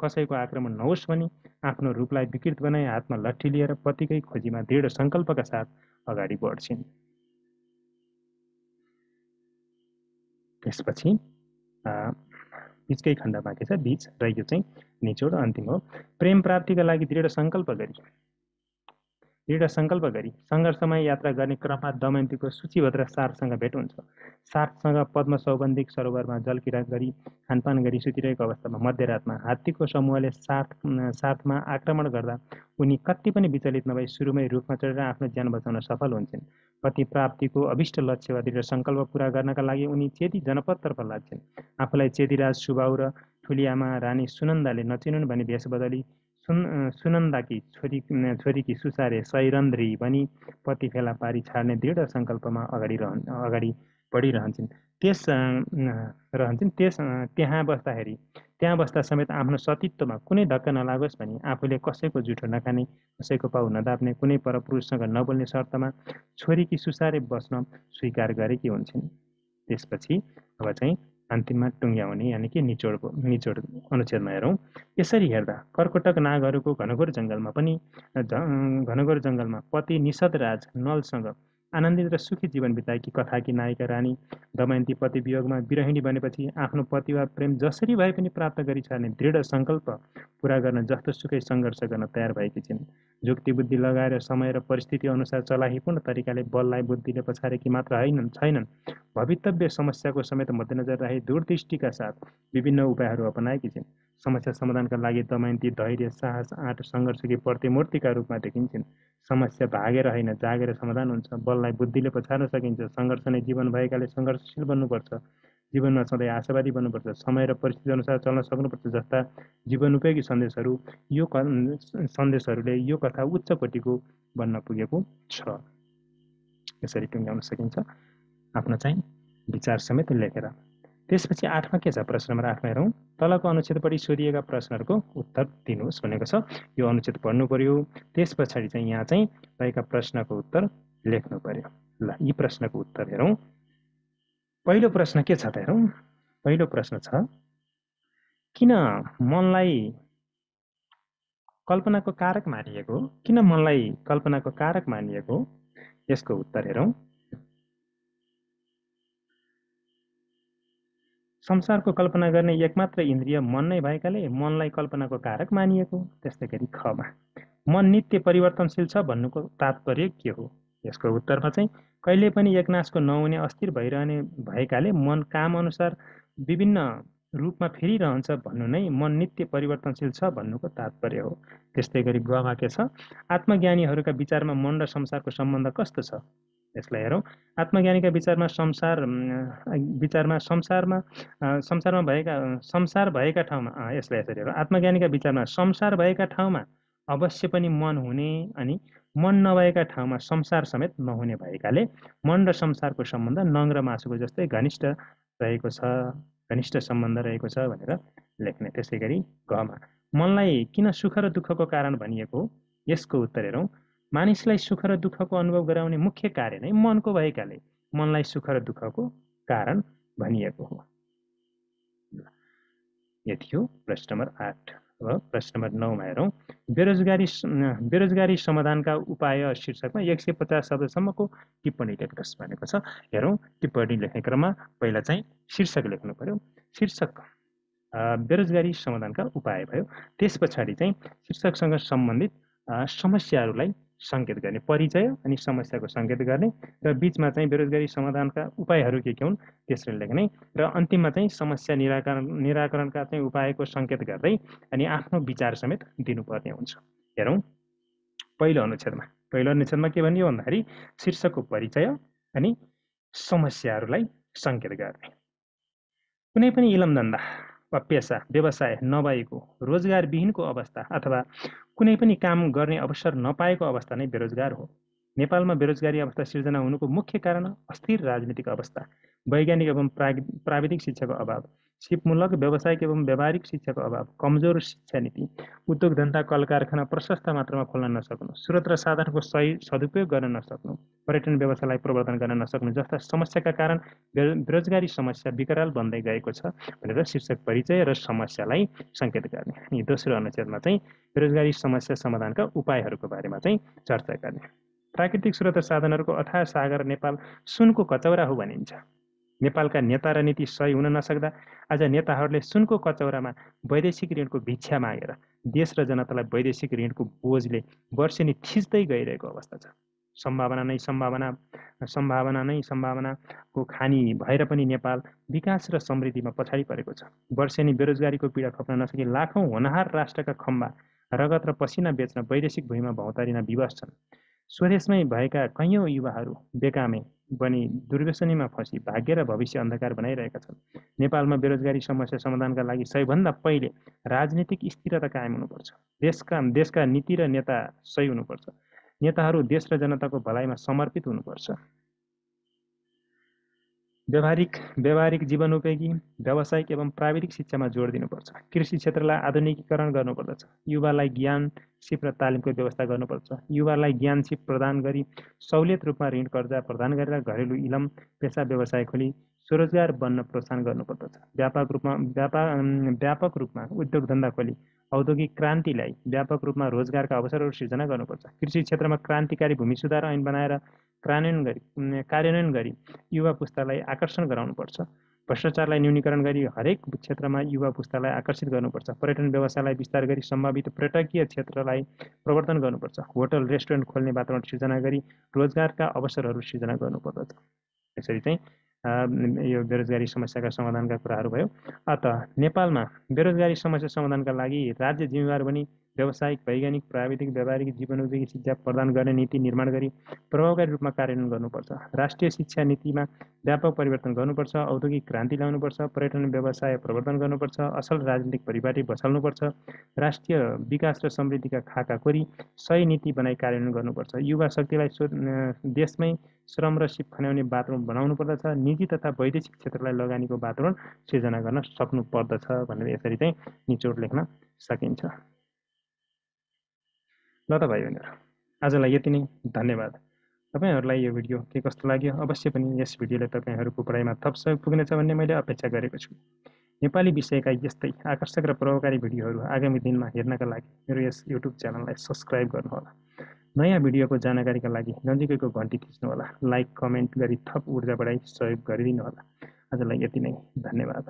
कसैको आक्रमण नहोस् भनी आफ्नो रूपलाई विकृत बनाई हातमा लट्ठी लिएर पतिकै खोजीमा दृढ सङ्कल्पका साथ अगाडि बढ्छिन्। त्यसपछि बिचकै खण्ड बाँकी छ, बिच र यो चाहिँ निचोड अन्तिम हो। प्रेम प्राप्तिका लागि दृढ सङ्कल्प गरी सङ्घर्षमय यात्रा गर्ने क्रममा दमयन्तीको सूचीभद्र सार्थसँग भेट हुन्छ। सार्थसँग पद्म सौगन्धिक सरोवरमा जलक्रीडा गरी खानपान गरी सुतिरहेको अवस्थामा मध्यरातमा हात्तीको समूहले सार्थमा आक्रमण गर्दा उनी कति पनि विचलित नभई सुरुमै रुखमा चढेर आफ्नो ज्यान बचाउन सफल हुन्छन्। पति प्राप्तिको अभिष्ट लक्ष्य वा दृढ सङ्कल्प पुरा गर्नका लागि उनी चेदी जनपदतर्फ लाग्छन्। आफूलाई चेदीराज सुबाउ र ठुली आमा रानी सुनन्दाले नचिनुन् भनी भेष बदली सुनन्दाकी छोरीकी सुसारे सैरन्ध्री भनी पति फेला पारी छाड्ने दृढ सङ्कल्पमा अगाडि बढिरहन्छन्। त्यहाँ बस्दा समेत आफ्नो सतीत्वमा कुनै धक्का नलागोस् भनी आफूले कसैको जुठो नखाने, कसैको पाउ नदाप्ने, कुनै परपुरुषसँग नबोल्ने शर्तमा छोरीकी सुसारे बस्न स्वीकार गरेकी हुन्छन्। त्यसपछि अब चाहिँ अन्तिममा टुङ्ग्याउने यानि कि निचोड अनुच्छेदमा हेरौँ। यसरी हेर्दा कर्कटक नागहरूको घनघोर जङ्गलमा पति निषदराज नलसँग आनन्दित र सुखी जीवन बिताएकी कथाकी नायिका रानी दमयन्ती पति वियोगमा विरहिणी बनेपछि आफ्नो पति वा प्रेम जसरी भए पनि प्राप्त गरी छाड्ने दृढ सङ्कल्प पुरा गर्न जस्तोसुकै सङ्घर्ष गर्न तयार भएकी छिन्। जुक्ति बुद्धि लगाएर समय र परिस्थिति अनुसार चलाखीपूर्ण तरिकाले बललाई बुद्धिले पछारेकी मात्र छैनन्, भवितव्य समस्याको समेत मध्यनजर राखी दूरदृष्टिका साथ विभिन्न उपायहरू अपनाएकी छिन्। समस्या समाधानका लागि दमयन्ती धैर्य, साहस, आँट, सङ्घर्षकी प्रतिमूर्तिका रूपमा देखिन्छन्। समस्या भागेर होइन, जागेर समाधान हुन्छ। बललाई बुद्धिले पछार्न सकिन्छ। सङ्घर्ष नै जीवन भएकाले सङ्घर्षशील बन्नुपर्छ। जीवनमा सधैँ आशावादी बन्नुपर्छ। समय र परिस्थिति अनुसार चल्न सक्नुपर्छ जस्ता जीवनोपयोगी सन्देशहरूले यो कथा उच्च कोटिको बन्न पुगेको छ। यसरी टुङ्ग्याउन सकिन्छ आफ्नो चाहिँ विचार समेत लेखेर। त्यसपछि 8मा के छ? प्रश्न नम्बर 8मा हेरौँ। तलको अनुच्छेदपट्टि सोधिएका प्रश्नहरूको उत्तर दिनुहोस् भनेको छ। यो अनुच्छेद पढ्नु पर्यो। त्यस पछाडि चाहिँ यहाँ चाहिँ रहेका प्रश्नको उत्तर लेख्नु पर्यो। ल, यी प्रश्नको उत्तर हेरौँ। पहिलो प्रश्न के छ त हेरौँ। पहिलो प्रश्न छ, किन मनलाई कल्पनाको कारक मानिएको? किन मनलाई कल्पनाको कारक मानिएको? यसको उत्तर हेरौँ। संसारको कल्पना गर्ने एकमात्र इन्द्रिय मन नै भएकाले मनलाई कल्पनाको कारक मानिएको। त्यस्तै गरी खमा, मन नित्य परिवर्तनशील छ भन्नुको तात्पर्य के हो? यसको उत्तरमा चाहिँ कहिले पनि एकनासको नहुने अस्थिर भइरहने भएकाले मन काम अनुसार विभिन्न रूपमा फेरिरहन्छ भन्नु नै मन नित्य परिवर्तनशील छ भन्नुको तात्पर्य हो। त्यस्तै गरी गमा के छ? आत्मज्ञानीहरूका विचारमा मन र संसारको सम्बन्ध कस्तो छ? यसलाई हेरौँ। आत्मज्ञानीका विचारमा संसार भएका ठाउँमा यसलाई यसरी हेरौँ। आत्मज्ञानीका विचारमा संसार भएका ठाउँमा अवश्य पनि मन हुने अनि मन नभएका ठाउँमा संसार समेत नहुने भएकाले मन र संसारको सम्बन्ध नङ र मासुको जस्तै घनिष्ठ रहेको छ, घनिष्ठ सम्बन्ध रहेको छ भनेर लेख्ने। त्यसै गरी घमा, मनलाई किन सुख र दुःखको कारण भनिएको? यसको उत्तर हेरौँ। मानिसलाई सुख र दुःखको अनुभव गराउने मुख्य कार्य नै मनको भएकाले मनलाई सुख र दुःखको कारण भनिएको हो। यति हो प्रश्न नम्बर 8। अब प्रश्न नम्बर 9मा हेरौँ। बेरोजगारी समाधानका उपाय शीर्षकमा 150 शब्दसम्मको टिप्पणी लेख्नुहोस् भनेको छ। हेरौँ, टिप्पणी लेख्ने क्रममा पहिला चाहिँ शीर्षक लेख्नु पर्यो। शीर्षक बेरोजगारी समाधानका उपाय भयो। त्यस पछाडि चाहिँ शीर्षकसँग सम्बन्धित समस्याहरूलाई सङ्केत गर्ने, परिचय अनि समस्याको सङ्केत गर्ने, र बिचमा चाहिँ बेरोजगारी समाधानका उपायहरू के हुन् त्यसरी लेख्ने, र अन्तिममा चाहिँ समस्या निराकरणका चाहिँ उपायको सङ्केत गर्दै अनि आफ्नो विचार समेत दिनुपर्ने हुन्छ। हेरौँ, पहिलो अनुच्छेदमा के भनियो भन्दाखेरि शीर्षकको परिचय अनि समस्याहरूलाई सङ्केत गर्ने। कुनै पनि इलमधन्दा वा पेसा व्यवसाय नभएको, रोजगारविहीनको अवस्था अथवा कुनै पनि काम गर्ने अवसर नपाएको अवस्था नै बेरोजगार हो। नेपालमा बेरोजगारी अवस्था सिर्जना हुनुको मुख्य कारण अस्थिर राजनीतिक अवस्था, वैज्ञानिक एवं प्राविधिक शिक्षाको अभाव, सिपमूलक व्यावसायिक एवं व्यावहारिक शिक्षाको अभाव, कमजोर शिक्षा नीति, उद्योग धन्दा कल कारखाना प्रशस्त मात्रामा खोल्न नसक्नु, स्रोत र साधनको सही सदुपयोग गर्न नसक्नु, पर्यटन व्यवसायलाई प्रवर्धन गर्न नसक्नु जस्ता समस्याका कारण बेरोजगारी समस्या विकराल बन्दै गएको छ भनेर शीर्षक परिचय र समस्यालाई सङ्केत गर्ने। अनि दोस्रो अनुच्छेदमा चाहिँ बेरोजगारी समस्या समाधानका उपायहरूको बारेमा चाहिँ चर्चा गर्ने। प्राकृतिक स्रोत र साधनहरूको अथाह सागर नेपाल सुनको कचौरा हो भनिन्छ। नेपालका नेता र नीति सही हुन नसक्दा आज नेताहरूले सुनको कचौरामा वैदेशिक ऋणको भिक्षा मागेर देश र जनतालाई वैदेशिक ऋणको बोझले वर्षेनी थिच्दै गइरहेको अवस्था छ। सम्भावना नै सम्भावनाको खानी भएर पनि नेपाल विकास र समृद्धिमा पछाडि परेको छ। वर्षेनी बेरोजगारीको पीडा खप्न नसकी लाखौँ होनहार राष्ट्रका खम्बा रगत र पसिना बेच्न वैदेशिक भूमिमा भौतारिन विवश छन्। स्वदेशमै भएका कैयौँ युवाहरू बेकामे बनी दुर्व्यसनीमा फँसी भाग्य र भविष्य अन्धकार बनाइरहेका छन्। नेपालमा बेरोजगारी समस्या समाधानका लागि सबैभन्दा पहिले राजनीतिक स्थिरता कायम हुनुपर्छ। देशका नीति र नेता सही हुनुपर्छ। नेताहरू देश र जनताको भलाइमा समर्पित हुनुपर्छ। व्यावहारिक जीवनोपयोगी, व्यावसायिक एवं प्राविधिक शिक्षामा जोड दिनुपर्छ। कृषि क्षेत्रलाई आधुनिकीकरण गर्नुपर्दछ। युवालाई ज्ञान, सिप र तालिमको व्यवस्था गर्नुपर्छ। युवालाई ज्ञान सिप प्रदान गरी सहुलियत रूपमा ऋण कर्जा प्रदान गरेर घरेलु इलम, पेसा व्यवसाय खोली स्वरोजगार बन्न प्रोत्साहन गर्नुपर्दछ। व्यापक रूपमा उद्योग धन्दा खोली औद्योगिक क्रान्तिलाई व्यापक रूपमा रोजगारका अवसरहरू सिर्जना गर्नुपर्छ। कृषि क्षेत्रमा क्रान्तिकारी भूमि सुधार ऐन बनाएर कार्यान्वयन गरी युवा पुस्तालाई आकर्षण गराउनुपर्छ। भ्रष्टाचारलाई न्यूनीकरण गरी हरेक क्षेत्रमा युवा पुस्तालाई आकर्षित गर्नुपर्छ। पर्यटन व्यवसायलाई विस्तार गरी सम्भावित पर्यटकीय क्षेत्रलाई प्रवर्धन गर्नुपर्छ। होटल रेस्टुरेन्ट खोल्ने वातावरण सिर्जना गरी रोजगारका अवसरहरू सिर्जना गर्नुपर्दछ। यसरी चाहिँ यो बेरोजगारी समस्याका समाधानका कुराहरू भयो। अत नेपालमा बेरोजगारी समस्या समाधानका लागि राज्य जिम्मेवार बनी व्यावसायिक, वैज्ञानिक, प्राविधिक, व्यावहारिक, जीवनोपयोगी शिक्षा प्रदान गर्ने नीति निर्माण गरी प्रभावकारी रूपमा कार्यान्वयन गर्नुपर्छ। राष्ट्रिय शिक्षा नीतिमा व्यापक परिवर्तन गर्नुपर्छ। औद्योगिक क्रान्ति ल्याउनुपर्छ। पर्यटन व्यवसाय प्रवर्धन गर्नुपर्छ। असल राजनीतिक परिपाटी बसाल्नुपर्छ। राष्ट्रिय विकास र समृद्धिका खाका कोरी सही नीति बनाई कार्यान्वयन गर्नुपर्छ। युवा शक्तिलाई देशमै श्रम र सिप खन्याउने वातावरण बनाउनु पर्दछ। निजी तथा वैदेशिक क्षेत्रलाई लगानीको वातावरण सिर्जना गर्न सक्नु पर्दछ भनेर यसरी चाहिँ निचोड लेख्न सकिन्छ। ल त भाइ बहिनीहरू, आजलाई यति नै। धन्यवाद। तपाईँहरूलाई यो भिडियो के कस्तो लाग्यो? अवश्य पनि यस भिडियोले तपाईँहरूको पढाइमा थप सहयोग पुग्नेछ भन्ने मैले अपेक्षा गरेको छु। नेपाली विषयका यस्तै आकर्षक र प्रभावकारी भिडियोहरू आगामी दिनमा हेर्नका लागि मेरो यस युट्युब च्यानललाई सब्सक्राइब गर्नुहोला। नयाँ भिडियोको जानकारीका लागि नजिकैको घन्टी थिच्नुहोला। लाइक, कमेन्ट गरी थप ऊर्जा बढाई सहयोग गरिदिनुहोला। आजलाई यति नै। धन्यवाद।